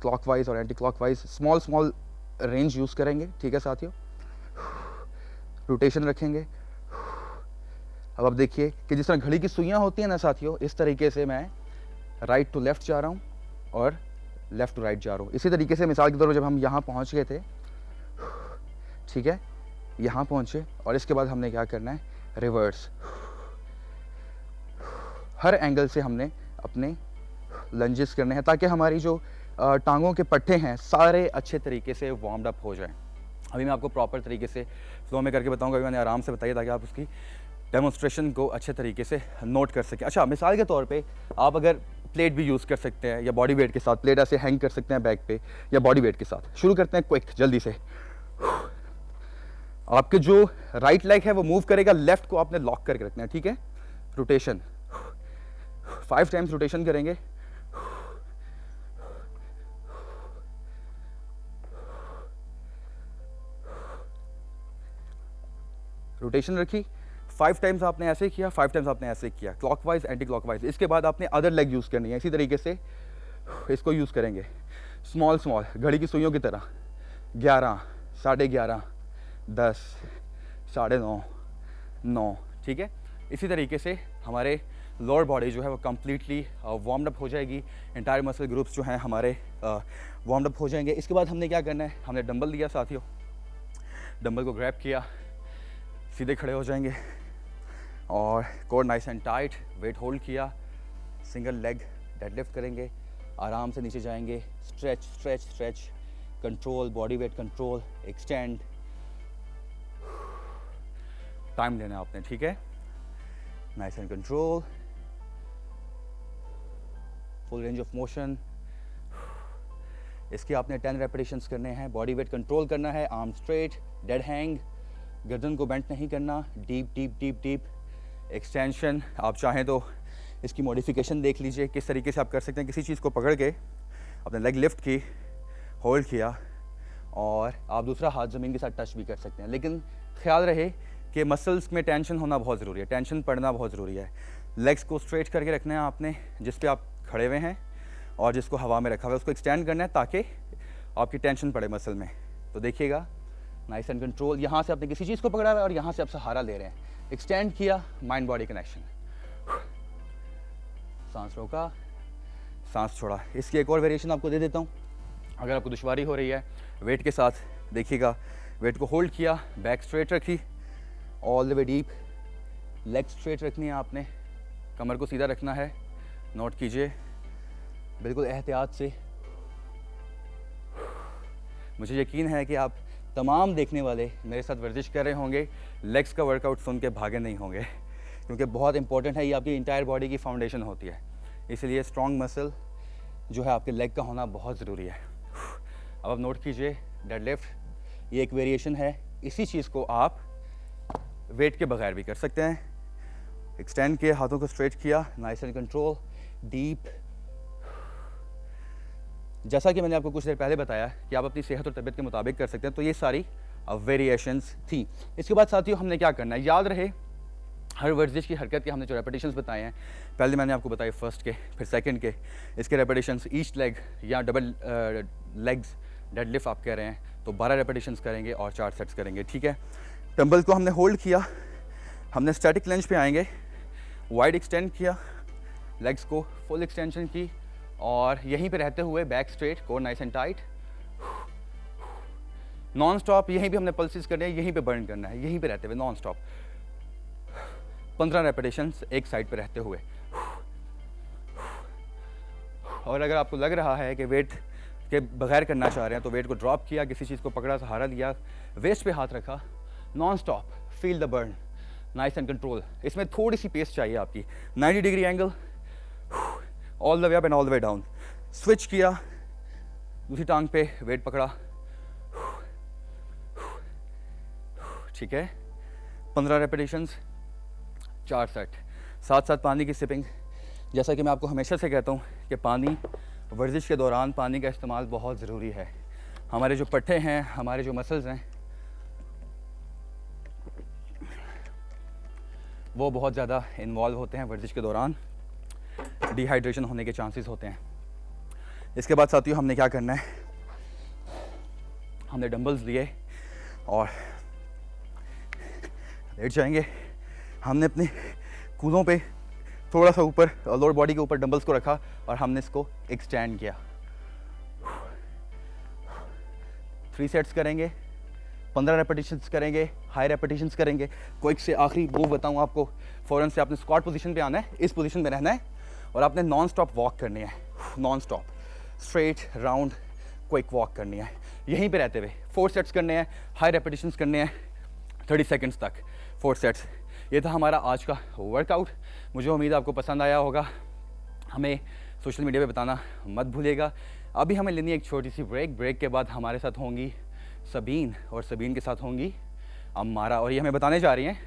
क्लॉकवाइज और anti clockwise, small small range use करेंगे, ठीक है साथियों। रोटेशन रखेंगे। अब आप देखिए कि जिस तरह घड़ी की सुइयां होती हैं ना साथियों, इस तरीके से मैं राइट टू लेफ़्ट जा रहा हूँ और लेफ़्ट टू राइट जा रहा हूँ। इसी तरीके से मिसाल के तौर पर जब हम यहाँ पहुँच गए थे, ठीक है, यहाँ पहुँचे और इसके बाद हमने क्या करना है, रिवर्स। हर एंगल से हमने अपने लंजेस करने हैं ताकि हमारी जो टांगों के पट्टे हैं सारे अच्छे तरीके से वार्म्ड अप हो जाएं। अभी मैं आपको प्रॉपर तरीके से फ्लो में करके बताऊंगा, मैंने आराम से बताइए ताकि आप उसकी डेमोन्स्ट्रेशन को अच्छे तरीके से नोट कर सकें। अच्छा, मिसाल के तौर पे आप अगर प्लेट भी यूज़ कर सकते हैं या बॉडी वेट के साथ, प्लेट ऐसे हैंग कर सकते हैं बैक पे या बॉडी वेट के साथ। शुरू करते हैं क्विक, जल्दी से। आपके जो राइट लेग है वो मूव करेगा, लेफ्ट को आपने लॉक करके रखना है, ठीक है। रोटेशन 5 टाइम्स रोटेशन करेंगे। रोटेशन रखी, 5 टाइम्स आपने ऐसे किया, 5 टाइम्स आपने ऐसे किया, क्लॉकवाइज एंटी क्लॉकवाइज। इसके बाद आपने अदर लेग यूज़ करनी है, इसी तरीके से इसको यूज़ करेंगे स्मॉल स्मॉल, घड़ी की सुइयों की तरह। 11, 11:30, 10, 9:30, 9, ठीक है। इसी तरीके से हमारे लोअर बॉडी जो है वो कम्प्लीटली वार्म अप हो जाएगी, इंटायर मसल ग्रुप्स जो हैं हमारे वार्म अप हो जाएंगे। इसके बाद हमने क्या करना है, हमने डंबल लिया साथियों, डंबल को ग्रैब किया, सीधे खड़े हो जाएंगे और core nice and tight, weight hold किया, सिंगल लेग डेडलिफ्ट करेंगे, आराम से नीचे जाएंगे, stretch stretch stretch, control, body weight control, extend, time लेना है आपने, ठीक है। Nice and control, full range of motion. इसके आपने 10 रेपिटेशंस करने हैं, बॉडी वेट कंट्रोल करना है, आर्म स्ट्रेट, डेड हैंग, गर्दन को बेंट नहीं करना, deep deep deep deep extension. आप चाहें तो इसकी मॉडिफिकेशन देख लीजिए किस तरीके से आप कर सकते हैं। किसी चीज़ को पकड़ के अपने लेग लिफ्ट की, होल्ड किया और आप दूसरा हाथ ज़मीन के साथ टच भी कर सकते हैं, लेकिन ख्याल रहे कि मसल्स में टेंशन होना बहुत ज़रूरी है, टेंशन पड़ना बहुत ज़रूरी है। लेग्स को स्ट्रेट करके रखना है आपने, जिस पे आप खड़े हुए हैं और जिसको हवा में रखा हुआ है उसको एक्सटेंड करना है ताकि आपकी टेंशन पड़े मसल में। तो देखिएगा, नाइस एंड कंट्रोल। यहाँ से आपने किसी चीज़ को पकड़ा हुआ है और यहाँ से आप सहारा ले रहे हैं, एक्सटेंड किया, माइंड बॉडी कनेक्शन, सांस रोका, सांस छोड़ा। इसकी एक और वेरिएशन आपको दे देता हूँ, अगर आपको दुश्वारी हो रही है वेट के साथ, देखिएगा, वेट को होल्ड किया, बैक स्ट्रेट रखी, all the way deep, leg straight रखनी है आपने, कमर को सीधा रखना है, नोट कीजिए बिल्कुल एहतियात से। मुझे यकीन है कि आप तमाम देखने वाले मेरे साथ वर्जिश कर रहे होंगे, लेग्स का वर्कआउट सुन के भागे नहीं होंगे, क्योंकि बहुत इंपॉर्टेंट है, ये आपकी इंटायर बॉडी की फाउंडेशन होती है, इसलिए स्ट्रॉन्ग मसल जो है आपके लेग का होना बहुत ज़रूरी है। अब आप नोट कीजिए, डेडलिफ्ट, ये एक वेरिएशन है, इसी चीज़ को आप वेट के बगैर भी कर सकते हैं। एक्सटेंड किया, हाथों को स्ट्रेट किया, नाइस एंड कंट्रोल, डीप। जैसा कि मैंने आपको कुछ देर पहले बताया कि आप अपनी सेहत और तबीयत के मुताबिक कर सकते हैं, तो ये सारी वेरिएशंस थी। इसके बाद साथियों हमने क्या करना है, याद रहे हर वर्जिश की हरकत के हमने जो रेपिटेशंस बताए हैं, पहले मैंने आपको बताए फर्स्ट के, फिर सेकंड के, इसके रेपिटेशंस ईच लेग या डबल लेग्स डेडलिफ्ट आप कह रहे हैं तो 12 रेपिटेशंस करेंगे और 4 सेट्स करेंगे, ठीक है। डंबल को हमने होल्ड किया, हमने स्टैटिक लंज पे आएंगे, वाइड एक्सटेंड किया, लेग्स को फुल एक्सटेंशन की और यहीं पे रहते हुए back straight, core nice and tight, non stop. यहीं पे हमने पल्सेस करने हैं, यहीं पे बर्न करना है, यहीं पे रहते हुए नॉन स्टॉप 15 रेपिटेशंस एक साइड पे रहते हुए। और अगर आपको लग रहा है कि वेट के बगैर करना चाह रहे हैं तो वेट को ड्रॉप किया, किसी चीज़ को पकड़ा, सहारा लिया, वेस्ट पे हाथ रखा, non stop, feel the burn, nice and control. इसमें थोड़ी सी पेस चाहिए आपकी, 90 degree angle, all the way up and all the way down. Switch किया, दूसरी टांग पे वेट पकड़ा, ठीक है। 15 रेपिटेशंस, 4 सेट। साथ साथ पानी की सिपिंग, जैसा कि मैं आपको हमेशा से कहता हूँ कि पानी, वर्जिश के दौरान पानी का इस्तेमाल बहुत ज़रूरी है। हमारे जो पट्टे हैं, हमारे जो मसल्स हैं, वो बहुत ज़्यादा इन्वॉल्व होते हैं वर्जिश के दौरान, डिहाइड्रेशन होने के चांसेस होते हैं। इसके बाद साथियों हमने क्या करना है, हमने डंबल्स लिए और लेट जाएंगे। हमने अपने कूलों पे थोड़ा सा ऊपर, लोअर बॉडी के ऊपर डंबल्स को रखा और हमने इसको एक्सटेंड किया। 3 सेट्स करेंगे, 15 रेपिटेशंस करेंगे, हाई रेपिटेशंस करेंगे। क्विक से आखिरी मूव बताऊं आपको, फ़ौरन से आपने स्क्वाट पोजीशन पे आना है, इस पोजीशन में रहना है और आपने नॉन स्टॉप वॉक करनी है, non stop, straight round quick walk करनी है, यहीं पे रहते हुए 4 सेट्स करने हैं, हाई रेपिटेशंस करने हैं 30 सेकेंड्स तक, 4 सेट्स। ये था हमारा आज का वर्कआउट। मुझे उम्मीद है आपको पसंद आया होगा। हमें सोशल मीडिया पे बताना मत भूलिएगा। अभी हमें लेनी है एक छोटी सी ब्रेक के बाद हमारे साथ होंगी सबीन और सबीन के साथ होंगी अम्मारा, और ये हमें बताने जा रही हैं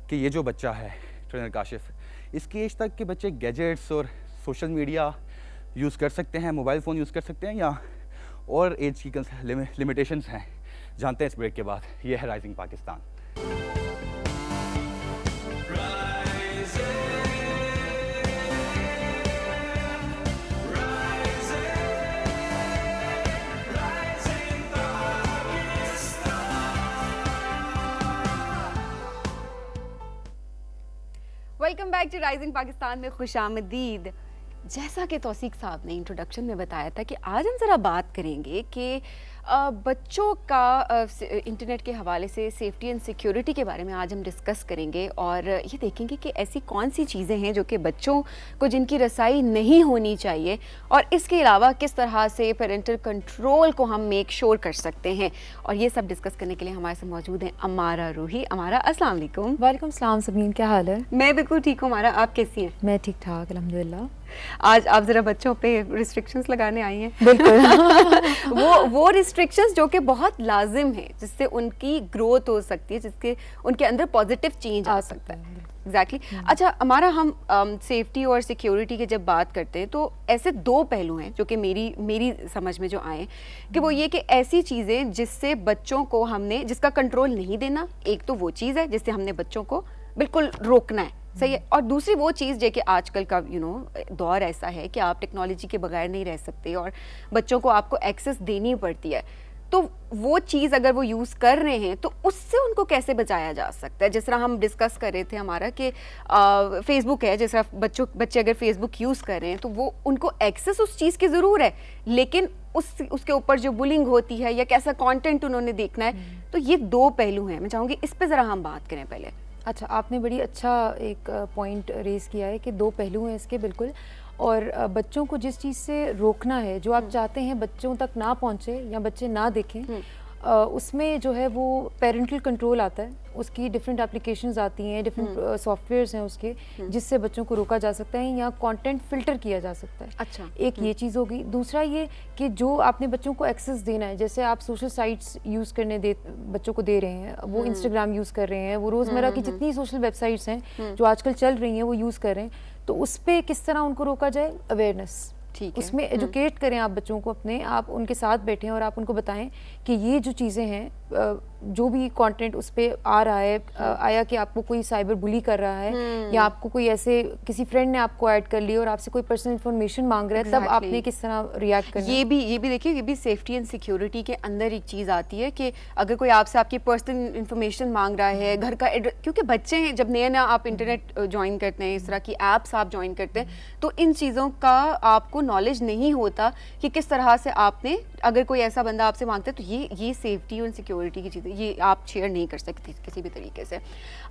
कि ये जो बच्चा है ट्रेनर काशिफ, इसकी एज तक के बच्चे गैजेट्स और सोशल मीडिया यूज़ कर सकते हैं, मोबाइल फ़ोन यूज़ कर सकते हैं या और एज की लिमिटेशंस हैं। जानते हैं इस ब्रेक के बाद। ये है rising Pakistan. Welcome back to rising Pakistan में खुशामदीद। जैसा कि तौसीक साहब ने इंट्रोडक्शन में बताया था कि आज हम ज़रा बात करेंगे कि बच्चों का इंटरनेट के हवाले से सेफ्टी एंड सिक्योरिटी के बारे में आज हम डिस्कस करेंगे और ये देखेंगे कि ऐसी कौन सी चीज़ें हैं जो कि बच्चों को जिनकी रसाई नहीं होनी चाहिए, और इसके अलावा किस तरह से पेरेंटल कंट्रोल को हम मेक श्योर कर सकते हैं। और ये सब डिस्कस करने के लिए हमारे साथ मौजूद हैं अमारा रूही। अमारा, अस्सलाम वालेकुम। वालेकुम सलाम सबीन, क्या हाल है? मैं बिल्कुल ठीक हूँ। अमारा, आप कैसी हैं? मैं ठीक ठाक अल्हम्दुलिल्लाह। आज आप ज़रा बच्चों पे रिस्ट्रिक्शंस लगाने आई हैं। बिल्कुल। वो रिस्ट्रिक्शंस जो कि बहुत लाजिम है, जिससे उनकी ग्रोथ हो सकती है, जिसके उनके अंदर पॉजिटिव चेंज आ सकता है। एग्जैक्टली। अच्छा हमारा, हम सेफ्टी और सिक्योरिटी की जब बात करते हैं तो ऐसे दो पहलू हैं जो कि मेरी समझ में जो आए कि वो ये कि ऐसी चीज़ें जिससे बच्चों को हमने जिसका कंट्रोल नहीं देना, एक तो वो चीज़ है जिससे हमने बच्चों को बिल्कुल रोकना है, सही है। और दूसरी वो चीज़ जो कि आजकल का दौर ऐसा है कि आप टेक्नोलॉजी के बगैर नहीं रह सकते और बच्चों को आपको एक्सेस देनी पड़ती है। तो वो चीज़ अगर वो यूज़ कर रहे हैं तो उससे उनको कैसे बचाया जा सकता है। जिस तरह हम डिस्कस कर रहे थे हमारा कि फेसबुक है, जिस तरह बच्चे अगर फेसबुक यूज़ कर रहे हैं तो वो उनको एक्सेस उस चीज़ की ज़रूर है, लेकिन उसके ऊपर जो बुलिंग होती है या कैसा कंटेंट उन्होंने देखना है, तो ये दो पहलू हैं। मैं चाहूँगी इस पर ज़रा हम बात करें पहले। अच्छा, आपने बड़ी अच्छा एक पॉइंट रेज़ किया है कि दो पहलू हैं इसके, बिल्कुल। और बच्चों को जिस चीज़ से रोकना है, जो आप चाहते हैं बच्चों तक ना पहुंचे या बच्चे ना देखें, उसमें जो है वो पेरेंटल कंट्रोल आता है। उसकी डिफरेंट एप्लीकेशंस आती हैं, डिफरेंट सॉफ्टवेयर्स हैं उसके, जिससे बच्चों को रोका जा सकता है या कंटेंट फिल्टर किया जा सकता है। अच्छा, एक ये चीज़ होगी। दूसरा ये कि जो आपने बच्चों को एक्सेस देना है, जैसे आप सोशल साइट्स यूज़ करने बच्चों को दे रहे हैं, वो इंस्टाग्राम यूज़ कर रहे हैं, वो रोज़मर्रा की जितनी सोशल वेबसाइट्स हैं जो आजकल चल रही हैं वो यूज़ कर रहे हैं, तो उस पर किस तरह उनको रोका जाए? अवेयरनेस, ठीक है। उसमें एजुकेट करें आप बच्चों को अपने, आप उनके साथ बैठें और आप उनको बताएं कि ये जो चीज़ें हैं, जो भी कंटेंट उस पर आ रहा है, आया कि आपको कोई साइबर बुली कर रहा है या आपको कोई ऐसे किसी फ्रेंड ने आपको ऐड कर लिया और आपसे कोई पर्सनल इन्फॉर्मेशन मांग रहा है, तब आपने किस तरह रिएक्ट करना है। ये भी देखिए, ये भी सेफ्टी एंड सिक्योरिटी के अंदर एक चीज़ आती है कि अगर कोई आपसे आपकी पर्सनल इन्फॉर्मेशन मांग रहा है, घर का एड्रेस, क्योंकि बच्चे हैं, जब नया आप इंटरनेट ज्वाइन करते हैं, इस तरह की ऐप्स आप ज्वाइन करते हैं, तो इन चीज़ों का आपको नॉलेज नहीं होता कि किस तरह से आपने, अगर कोई ऐसा बंदा आपसे मांगता है, तो ये सेफ्टी और सिक्योरिटी की चीज़ें ये आप शेयर नहीं कर सकते किसी भी तरीके से।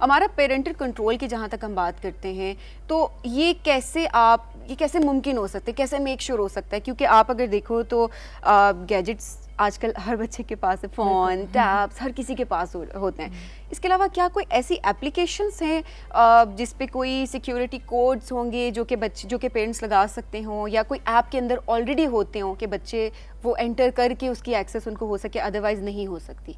हमारा पेरेंटल कंट्रोल की जहाँ तक हम बात करते हैं, तो ये कैसे मुमकिन हो सकता है, कैसे मेक श्योर हो सकता है? क्योंकि आप अगर देखो तो गैजेट्स आजकल हर बच्चे के पास है, फ़ोन, टैब्स, हर किसी के पास होते हैं। इसके अलावा क्या कोई ऐसी एप्लीकेशंस हैं जिस पे कोई सिक्योरिटी कोड्स होंगे जो कि पेरेंट्स लगा सकते हों, या कोई ऐप के अंदर ऑलरेडी होते हों कि बच्चे वो एंटर करके उसकी एक्सेस उनको हो सके, अदरवाइज़ नहीं हो सकती?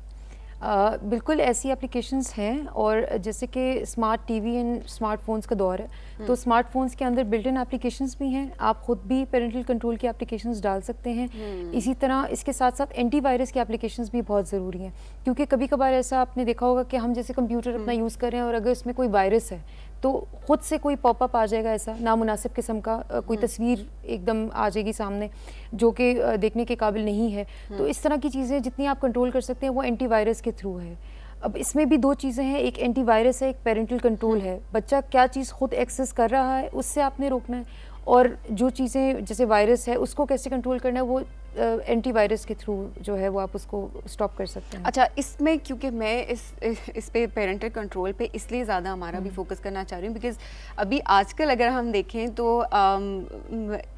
बिल्कुल ऐसी एप्लीकेशंस हैं। और जैसे कि स्मार्ट टीवी एंड स्मार्टफोन्स का दौर है, तो स्मार्टफोन्स के अंदर बिल्ट इन एप्लीकेशंस भी हैं। आप खुद भी पेरेंटल कंट्रोल की एप्लीकेशंस डाल सकते हैं। इसी तरह इसके साथ साथ एंटीवायरस की एप्लीकेशंस भी बहुत ज़रूरी हैं, क्योंकि कभी कभार ऐसा आपने देखा होगा कि हम जैसे कंप्यूटर अपना यूज़ कर रहे हैं और अगर इसमें कोई वायरस है तो खुद से कोई पॉपअप आ जाएगा, ऐसा नामुनासिब किस्म का कोई तस्वीर एकदम आ जाएगी सामने जो कि देखने के काबिल नहीं है। तो इस तरह की चीज़ें जितनी आप कंट्रोल कर सकते हैं वो एंटीवायरस के थ्रू है। अब इसमें भी दो चीज़ें हैं, एक एंटीवायरस है, एक पेरेंटल कंट्रोल है। बच्चा क्या चीज़ खुद एक्सेस कर रहा है उससे आपने रोकना है, और जो चीज़ें जैसे वायरस है उसको कैसे कंट्रोल करना है वो एंटीवायरस के थ्रू जो है वो आप उसको स्टॉप कर सकते हैं। अच्छा, इसमें क्योंकि मैं इस पे पेरेंटल कंट्रोल पे इसलिए ज़्यादा हमारा भी फोकस करना चाह रही हूँ, बिकॉज़ अभी आजकल अगर हम देखें तो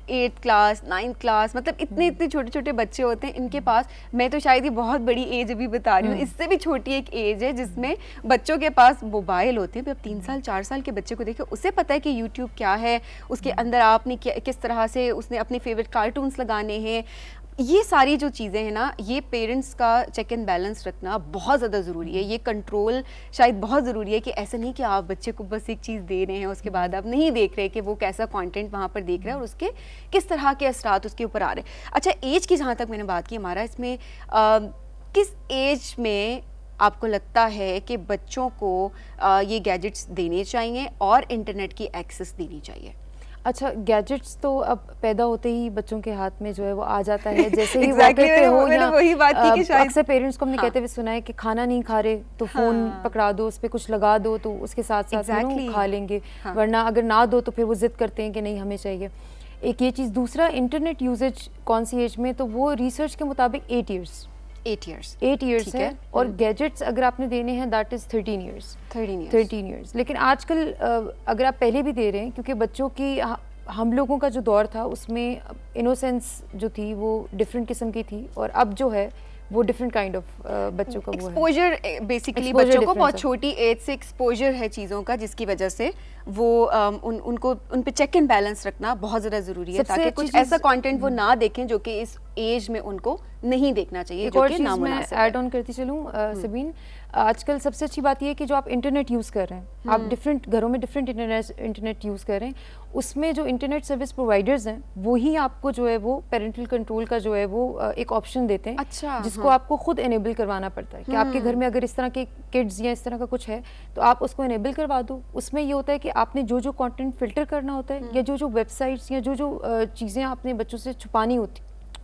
8th क्लास 9th क्लास, मतलब इतने छोटे छोटे बच्चे होते हैं इनके पास। मैं तो शायद ये बहुत बड़ी एज अभी बता रही हूँ, इससे भी छोटी एक एज है जिसमें बच्चों के पास मोबाइल होते हैं। अब 3 साल 4 साल के बच्चे को देखिए, उसे पता है कि यूट्यूब क्या है, उसके अंदर आपने किस तरह से उसने अपने फेवरेट कार्टून्स लगाने हैं। ये सारी जो चीज़ें हैं ना, ये पेरेंट्स का चेक एंड बैलेंस रखना बहुत ज़्यादा ज़रूरी है। ये कंट्रोल शायद बहुत ज़रूरी है कि ऐसा नहीं कि आप बच्चे को बस एक चीज़ दे रहे हैं, उसके बाद आप नहीं देख रहे कि वो कैसा कंटेंट वहाँ पर देख रहा है और उसके किस तरह के असरात उसके ऊपर आ रहे हैं। अच्छा, एज की जहाँ तक मैंने बात की हमारा, इसमें किस एज में आपको लगता है कि बच्चों को ये गैजेट्स देने चाहिए और इंटरनेट की एक्सेस देनी चाहिए? अच्छा, गैजेट्स तो अब पैदा होते ही बच्चों के हाथ में जो है वो आ जाता है, जैसे ही Exactly, वॉक पे हो मैंने या वही बात की कि शायद अक्सर पेरेंट्स को हमने कहते हुए सुना है कि खाना नहीं खा रहे तो फोन पकड़ा दो, उस पे कुछ लगा दो तो उसके साथ साथ Exactly. खा लेंगे, वरना अगर ना दो तो फिर वो जिद करते हैं कि नहीं हमें चाहिए। एक ये चीज़। दूसरा, इंटरनेट यूजेज कौन सी एज में, तो वो रिसर्च के मुताबिक 8 ईयर्स 8 ईयर्स है, और गैजेट्स अगर आपने देने हैं दैट इज़ 13 ईयर्स 13 ईयर्स। लेकिन आजकल अगर आप पहले भी दे रहे हैं, क्योंकि बच्चों की हम लोगों का जो दौर था उसमें इनोसेंस जो थी वो डिफरेंट किस्म की थी, और अब जो है वो डिफरेंट काइंड ऑफ बच्चों का वो है। एक्सपोजर बेसिकली Exposure बच्चों को difference बहुत है। छोटी एज से एक्सपोजर है चीज़ों का, जिसकी वजह से वो उनको उन पे चेक एंड बैलेंस रखना बहुत ज़्यादा ज़रूरी है, सबसे ताकि अच्छी कुछ चीज़- ऐसा कंटेंट वो ना देखें जो कि इस एज में उनको नहीं देखना चाहिए, एक जो और कि चीज़ मैं नामुनासिब ऐड है। ऑन करती चलूँ सबीन, आजकल सबसे अच्छी बात ये है कि जो आप इंटरनेट यूज़ कर रहे हैं, आप डिफरेंट घरों में डिफरेंट इंटरनेट यूज़ कर रहे हैं, उसमें जो इंटरनेट सर्विस प्रोवाइडर्स हैं वही आपको जो है वो पेरेंटल कंट्रोल का जो है वो एक ऑप्शन देते हैं, अच्छा, जिसको आपको खुद इनेबल करवाना पड़ता है कि आपके घर में अगर इस तरह के किड्स या इस तरह का कुछ है तो आप उसको इनेबल करवा दो। उसमें ये होता है कि आपने जो जो कंटेंट फिल्टर करना होता है, या जो जो वेबसाइट्स या जो जो चीज़ें आपने बच्चों से छुपानी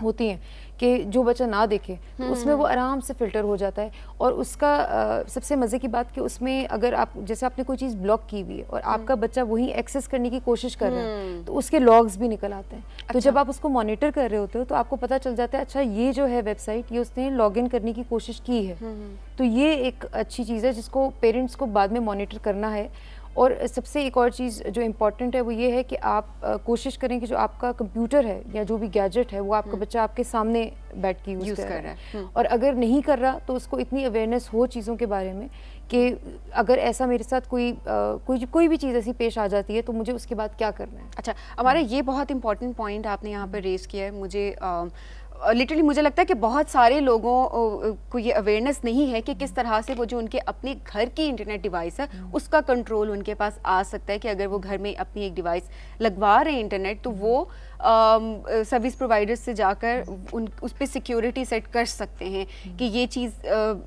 होती हैं कि जो बच्चा ना देखे, तो उसमें वो आराम से फ़िल्टर हो जाता है। और उसका सबसे मज़े की बात कि उसमें अगर आप जैसे आपने कोई चीज़ ब्लॉक की हुई है और आपका बच्चा वही एक्सेस करने की कोशिश कर रहा है, तो उसके लॉग्स भी निकल आते हैं। तो जब आप उसको मॉनिटर कर रहे होते हो तो आपको पता चल जाता है अच्छा ये जो है वेबसाइट, ये उसने लॉग इन करने की कोशिश की है। तो ये एक अच्छी चीज़ है जिसको पेरेंट्स को बाद में मॉनिटर करना है। और सबसे एक और चीज़ जो इम्पॉर्टेंट है वो ये है कि आप कोशिश करें कि जो आपका कंप्यूटर है या जो भी गैजेट है वो आपका बच्चा आपके सामने बैठ के यूज़ कर रहा है। और अगर नहीं कर रहा तो उसको इतनी अवेयरनेस हो चीज़ों के बारे में कि अगर ऐसा मेरे साथ कोई भी चीज़ ऐसी पेश आ जाती है तो मुझे उसके बाद क्या करना है। अच्छा, हमारा ये बहुत इंपॉर्टेंट पॉइंट आपने यहाँ पर रेज किया है। मुझे लिटरली मुझे लगता है कि बहुत सारे लोगों को ये अवेयरनेस नहीं है कि किस तरह से वो जो उनके अपने घर की इंटरनेट डिवाइस है उसका कंट्रोल उनके पास आ सकता है, कि अगर वो घर में अपनी एक डिवाइस लगवा रहे हैं इंटरनेट, तो वो सर्विस प्रोवाइडर्स से जाकर उस पर सिक्योरिटी सेट कर सकते हैं कि ये चीज़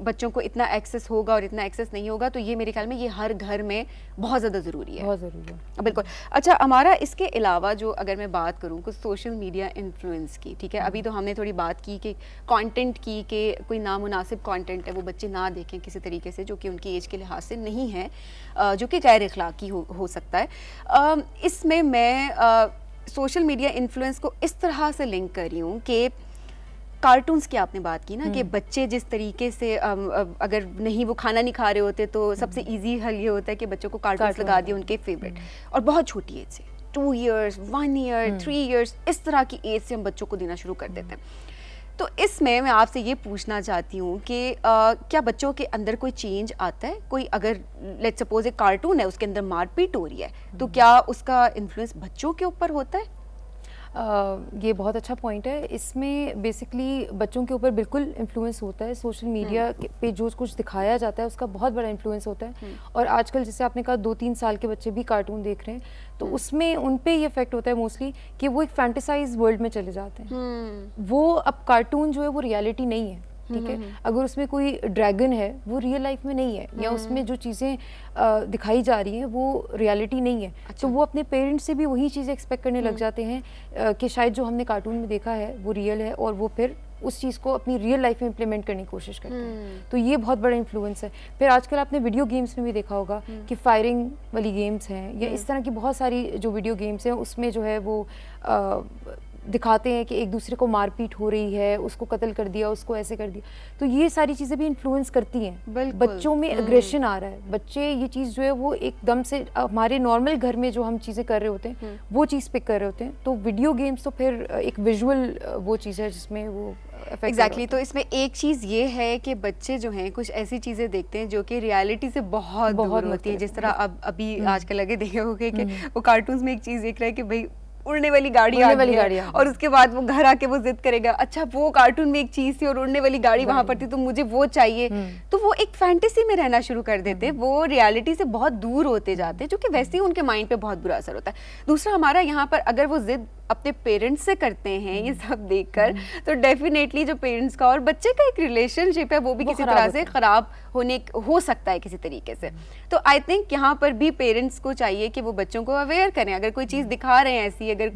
बच्चों को इतना एक्सेस होगा और इतना एक्सेस नहीं होगा। तो ये मेरे ख्याल में ये हर घर में बहुत ज़्यादा ज़रूरी है, बहुत ज़रूरी है। बिल्कुल। अच्छा, हमारा इसके अलावा जो अगर मैं बात करूँ कुछ सोशल मीडिया इन्फ्लुएंस की, ठीक है, अभी तो हमने थोड़ी बात की कि कंटेंट की कि कोई नामुनासिब कंटेंट है वो बच्चे ना देखें किसी तरीके से जो कि उनकी एज के लिहाज से नहीं है, जो कि गैर अखलाकी हो सकता है। इसमें मैं सोशल मीडिया इन्फ्लुएंस को इस तरह से लिंक कर रही हूँ कि कार्टून्स की आपने बात की ना, कि बच्चे जिस तरीके से अगर नहीं वो खाना नहीं खा रहे होते तो सबसे इजी हल ये होता है कि बच्चों को कार्टून्स लगा दिए उनके फेवरेट, और बहुत छोटी एज से 2 इयर्स 1 ईयर 3 इयर्स इस तरह की एज से हम बच्चों को देना शुरू कर देते हैं। तो इसमें मैं आपसे ये पूछना चाहती हूँ कि क्या बच्चों के अंदर कोई चेंज आता है? कोई अगर लेट्स सपोज एक कार्टून है उसके अंदर मारपीट हो रही है, तो क्या उसका इन्फ्लुएंस बच्चों के ऊपर होता है? ये बहुत अच्छा पॉइंट है। इसमें बेसिकली बच्चों के ऊपर बिल्कुल इन्फ्लुएंस होता है। सोशल मीडिया पे जो कुछ दिखाया जाता है उसका बहुत बड़ा इन्फ्लुएंस होता है। और आजकल जैसे आपने कहा 2-3 साल के बच्चे भी कार्टून देख रहे हैं, तो उसमें उन पे ये इफेक्ट होता है मोस्टली कि वो एक फैंटेसाइज वर्ल्ड में चले जाते हैं। वो अब कार्टून जो है वो रियलिटी नहीं है, ठीक है। अगर उसमें कोई ड्रैगन है वो रियल लाइफ में नहीं है, या उसमें जो चीज़ें दिखाई जा रही हैं वो रियलिटी नहीं है। तो वो अपने पेरेंट्स से भी वही चीज़ें एक्सपेक्ट करने लग जाते हैं कि शायद जो हमने कार्टून में देखा है वो रियल है, और वो फिर उस चीज़ को अपनी रियल लाइफ में इम्प्लीमेंट करने की कोशिश करते हैं। तो ये बहुत बड़ा इन्फ्लुएंस है। फिर आजकल आपने वीडियो गेम्स में भी देखा होगा कि फायरिंग वाली गेम्स हैं, या इस तरह की बहुत सारी जो वीडियो गेम्स हैं उसमें जो है वो दिखाते हैं कि एक दूसरे को मारपीट हो रही है, उसको कत्ल कर दिया, उसको ऐसे कर दिया। तो ये सारी चीज़ें भी इन्फ्लुएंस करती हैं। बच्चों में एग्रेशन आ रहा है, बच्चे ये चीज़ जो है वो एकदम से हमारे नॉर्मल घर में जो हम चीज़ें कर रहे होते हैं वो चीज़ पिक कर रहे होते हैं। तो वीडियो गेम्स तो फिर एक विजुअल वो चीज़ है जिसमें वो एग्जैक्टली। तो इसमें एक चीज़ ये है कि बच्चे जो हैं कुछ ऐसी चीज़ें देखते हैं जो कि रियलिटी से बहुत दूर होती है। जिस तरह अब अभी आजकल लगे देखे होंगे कि वो कार्टून्स में एक चीज़ देख रहा है कि भाई उड़ने वाली गाड़ी आ गई है, और उसके बाद वो घर आके वो जिद करेगा, अच्छा वो कार्टून में एक चीज थी और उड़ने वाली गाड़ी वहां पर थी तो मुझे वो चाहिए। तो वो एक फैंटेसी में रहना शुरू कर देते, वो रियलिटी से बहुत दूर होते जाते, जो कि वैसे ही उनके माइंड पे बहुत बुरा असर होता है। दूसरा, हमारा यहाँ पर अगर वो जिद अपने पेरेंट्स से करते हैं ये सब देखकर, तो डेफिनेटली जो पेरेंट्स का और बच्चे का एक रिलेशनशिप है वो भी किसी तरह से खराब हो सकता है किसी तरीके से। तो आई थिंक यहाँ पर भी पेरेंट्स को चाहिए कि वो बच्चों को अवेयर करें। अगर कोई चीज़ दिखा रहे हैं ऐसी, अगर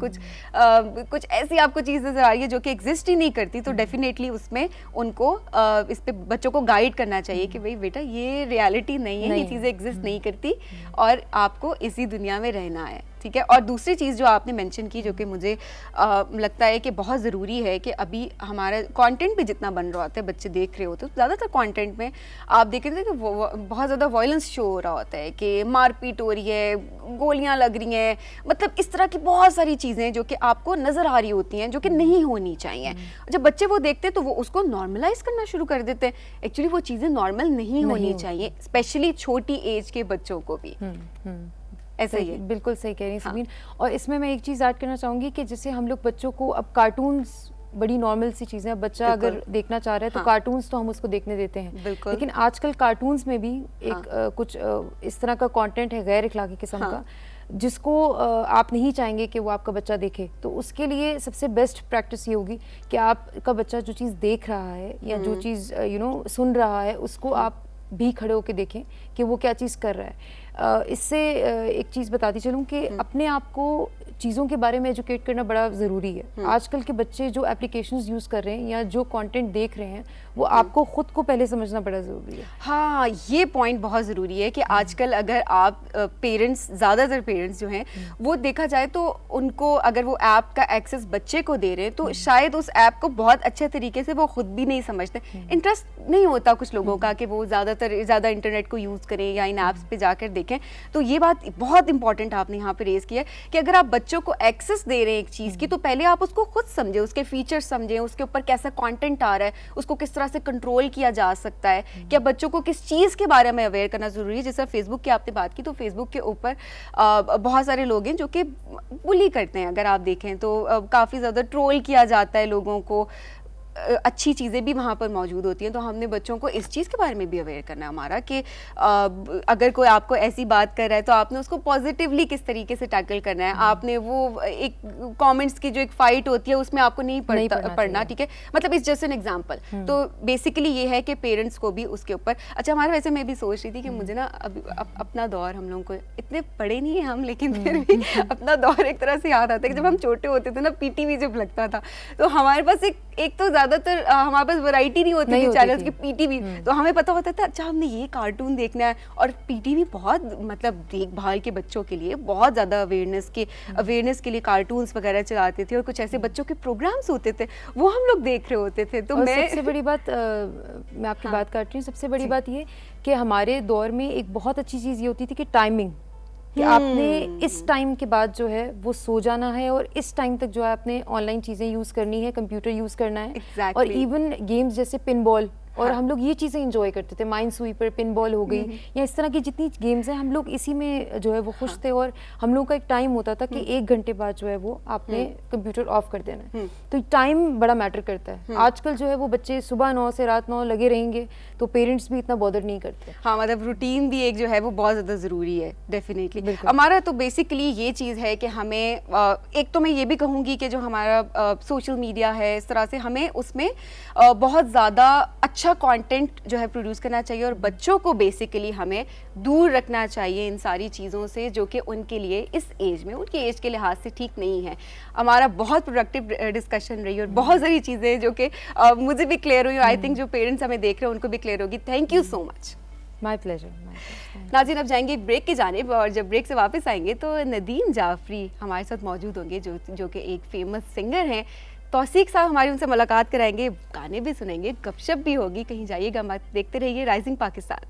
कुछ ऐसी आपको चीज़ नजर आ रही है जो कि एग्जिस्ट ही नहीं करती, तो डेफिनेटली उसमें उनको इस पे बच्चों को गाइड करना चाहिए कि भाई बेटा ये रियलिटी नहीं है, ये चीज़ें एग्जिस्ट नहीं करती और आपको इसी दुनिया में रहना है, ठीक है। और दूसरी चीज़ जो आपने मेंशन की जो कि मुझे लगता है कि बहुत ज़रूरी है कि अभी हमारा कंटेंट भी जितना बन रहा होता है, बच्चे देख रहे होते हैं, ज़्यादातर कंटेंट में आप देख रहे थे कि बहुत ज़्यादा वायलेंस शो हो रहा होता है कि मारपीट हो रही है, गोलियां लग रही हैं, मतलब इस तरह की बहुत सारी चीज़ें जो कि आपको नज़र आ रही होती हैं जो कि नहीं होनी चाहिए। जब बच्चे वो देखते हैं तो वो उसको नॉर्मलाइज करना शुरू कर देते हैं। एक्चुअली वो चीज़ें नॉर्मल नहीं होनी चाहिए, स्पेशली छोटी एज के बच्चों को भी। ऐसा ही है, बिल्कुल सही कह रही हैं सबीन। और इसमें मैं एक चीज़ ऐड करना चाहूँगी कि जैसे हम लोग बच्चों को अब कार्टून्स बड़ी नॉर्मल सी चीज़ें, बच्चा अगर देखना चाह रहा है तो कार्टून्स तो हम उसको देखने देते हैं, लेकिन आजकल कार्टून्स में भी एक कुछ इस तरह का कंटेंट है गैर इखलाकी किस्म का जिसको आप नहीं चाहेंगे कि वो आपका बच्चा देखे। तो उसके लिए सबसे बेस्ट प्रैक्टिस ये होगी कि आपका बच्चा जो चीज़ देख रहा है या जो चीज़ सुन रहा है उसको आप भी खड़े होकर देखें कि वो क्या चीज़ कर रहा है। इससे एक चीज़ बताती चलूँ कि अपने आप को चीज़ों के बारे में एजुकेट करना बड़ा ज़रूरी है। आजकल के बच्चे जो एप्लीकेशंस यूज़ कर रहे हैं या जो कंटेंट देख रहे हैं वो आपको ख़ुद को पहले समझना बड़ा ज़रूरी है। हाँ, ये पॉइंट बहुत ज़रूरी है कि आजकल अगर आप पेरेंट्स, ज़्यादातर पेरेंट्स जो हैं वो देखा जाए तो उनको अगर वो ऐप का एक्सेस बच्चे को दे रहे हैं तो शायद उस ऐप को बहुत अच्छे तरीके से वो खुद भी नहीं समझते। इंटरेस्ट नहीं होता कुछ लोगों का कि वो ज़्यादा इंटरनेट को यूज़ करें या इन ऐप्स पे जाकर देखें। तो ये बात बहुत इंपॉर्टेंट आपने यहाँ पे रेज किया कि अगर आप बच्चों को एक्सेस दे रहे हैं एक चीज़ की तो पहले आप उसको खुद समझें, उसके फीचर्स समझें, उसके ऊपर कैसा कंटेंट आ रहा है, उसको किस तरह से कंट्रोल किया जा सकता है, क्या बच्चों को किस चीज़ के बारे में अवेयर करना ज़रूरी है। जैसे फेसबुक की आपने बात की तो फेसबुक के ऊपर बहुत सारे लोग हैं जो कि बुली करते हैं, अगर आप देखें तो काफ़ी ज़्यादा ट्रोल किया जाता है लोगों को, अच्छी चीज़ें भी वहाँ पर मौजूद होती हैं। तो हमने बच्चों को इस चीज़ के बारे में भी अवेयर करना है हमारा कि अगर कोई आपको ऐसी बात कर रहा है तो आपने उसको पॉजिटिवली किस तरीके से टैकल करना है। आपने वो एक कमेंट्स की जो एक फाइट होती है उसमें आपको नहीं पढ़ना, ठीक है, मतलब इट्स जस्ट एन एग्जांपल। तो बेसिकली ये है कि पेरेंट्स को भी उसके ऊपर अच्छा हमारा, वैसे मैं भी सोच रही थी कि मुझे ना अपना दौर, हम लोगों को इतने पढ़े नहीं है हम, लेकिन फिर भी अपना दौर एक तरह से याद आता है कि जब हम छोटे होते थे ना, पीटीवी जब लगता था तो हमारे पास एक तो ज़्यादातर हमारे पास वैरायटी नहीं होती थी चैनल्स की, पीटीवी, तो हमें पता होता था अच्छा हमने ये कार्टून देखना है। और पीटीवी बहुत मतलब देखभाल के बच्चों के लिए बहुत ज़्यादा अवेयरनेस के लिए कार्टून्स वगैरह चलाते थे और कुछ ऐसे बच्चों के प्रोग्राम्स होते थे वो हम लोग देख रहे होते थे। तो मैं सबसे बड़ी बात मैं आपकी बात कर रही हूँ, सबसे बड़ी बात ये कि हमारे दौर में एक बहुत अच्छी चीज़ ये होती थी कि टाइमिंग, कि आपने इस टाइम के बाद जो है वो सो जाना है और इस टाइम तक जो है आपने ऑनलाइन चीज़ें यूज़ करनी है, कंप्यूटर यूज़ करना है। और इवन गेम्स जैसे पिन बॉल और हम लोग ये चीज़ें इंजॉय करते थे, माइन स्वीपर, पिन बॉल हो गई या इस तरह की जितनी गेम्स हैं हम लोग इसी में जो है वो खुश थे। और हम लोग का एक टाइम होता था कि 1 घंटे बाद जो है वो आपने कंप्यूटर ऑफ कर देना है। तो टाइम बड़ा मैटर करता है। आजकल जो है वो बच्चे सुबह 9 से रात 9 लगे रहेंगे तो पेरेंट्स भी इतना बॉदर नहीं करते। हाँ, मतलब रूटीन भी एक जो है वो बहुत ज़्यादा ज़रूरी है डेफिनेटली। हमारा तो बेसिकली ये चीज़ है कि हमें एक तो मैं ये भी कहूँगी कि जो हमारा सोशल मीडिया है इस तरह से हमें उसमें बहुत ज़्यादा अच्छा कंटेंट जो है प्रोड्यूस करना चाहिए और बच्चों को बेसिकली हमें दूर रखना चाहिए इन सारी चीज़ों से जो कि उनके लिए इस एज में, उनके एज के लिहाज से ठीक नहीं है। हमारा बहुत प्रोडक्टिव डिस्कशन रही और बहुत सारी चीज़ें जो कि मुझे भी क्लियर हुई, आई थिंक जो पेरेंट्स हमें देख रहे हैं उनको भी क्लियर होगी। Thank you so much. My pleasure. नाज़रीन, अब जाएंगे एक ब्रेक की जानिब और जब ब्रेक से वापस आएंगे तो नदीम जाफरी हमारे साथ मौजूद होंगे जो कि एक फेमस सिंगर हैं। तौसीक साहब हमारी उनसे मुलाकात कराएंगे, गाने भी सुनेंगे, गपशप भी होगी। कहीं जाइएगा मत, देखते रहिए राइजिंग पाकिस्तान।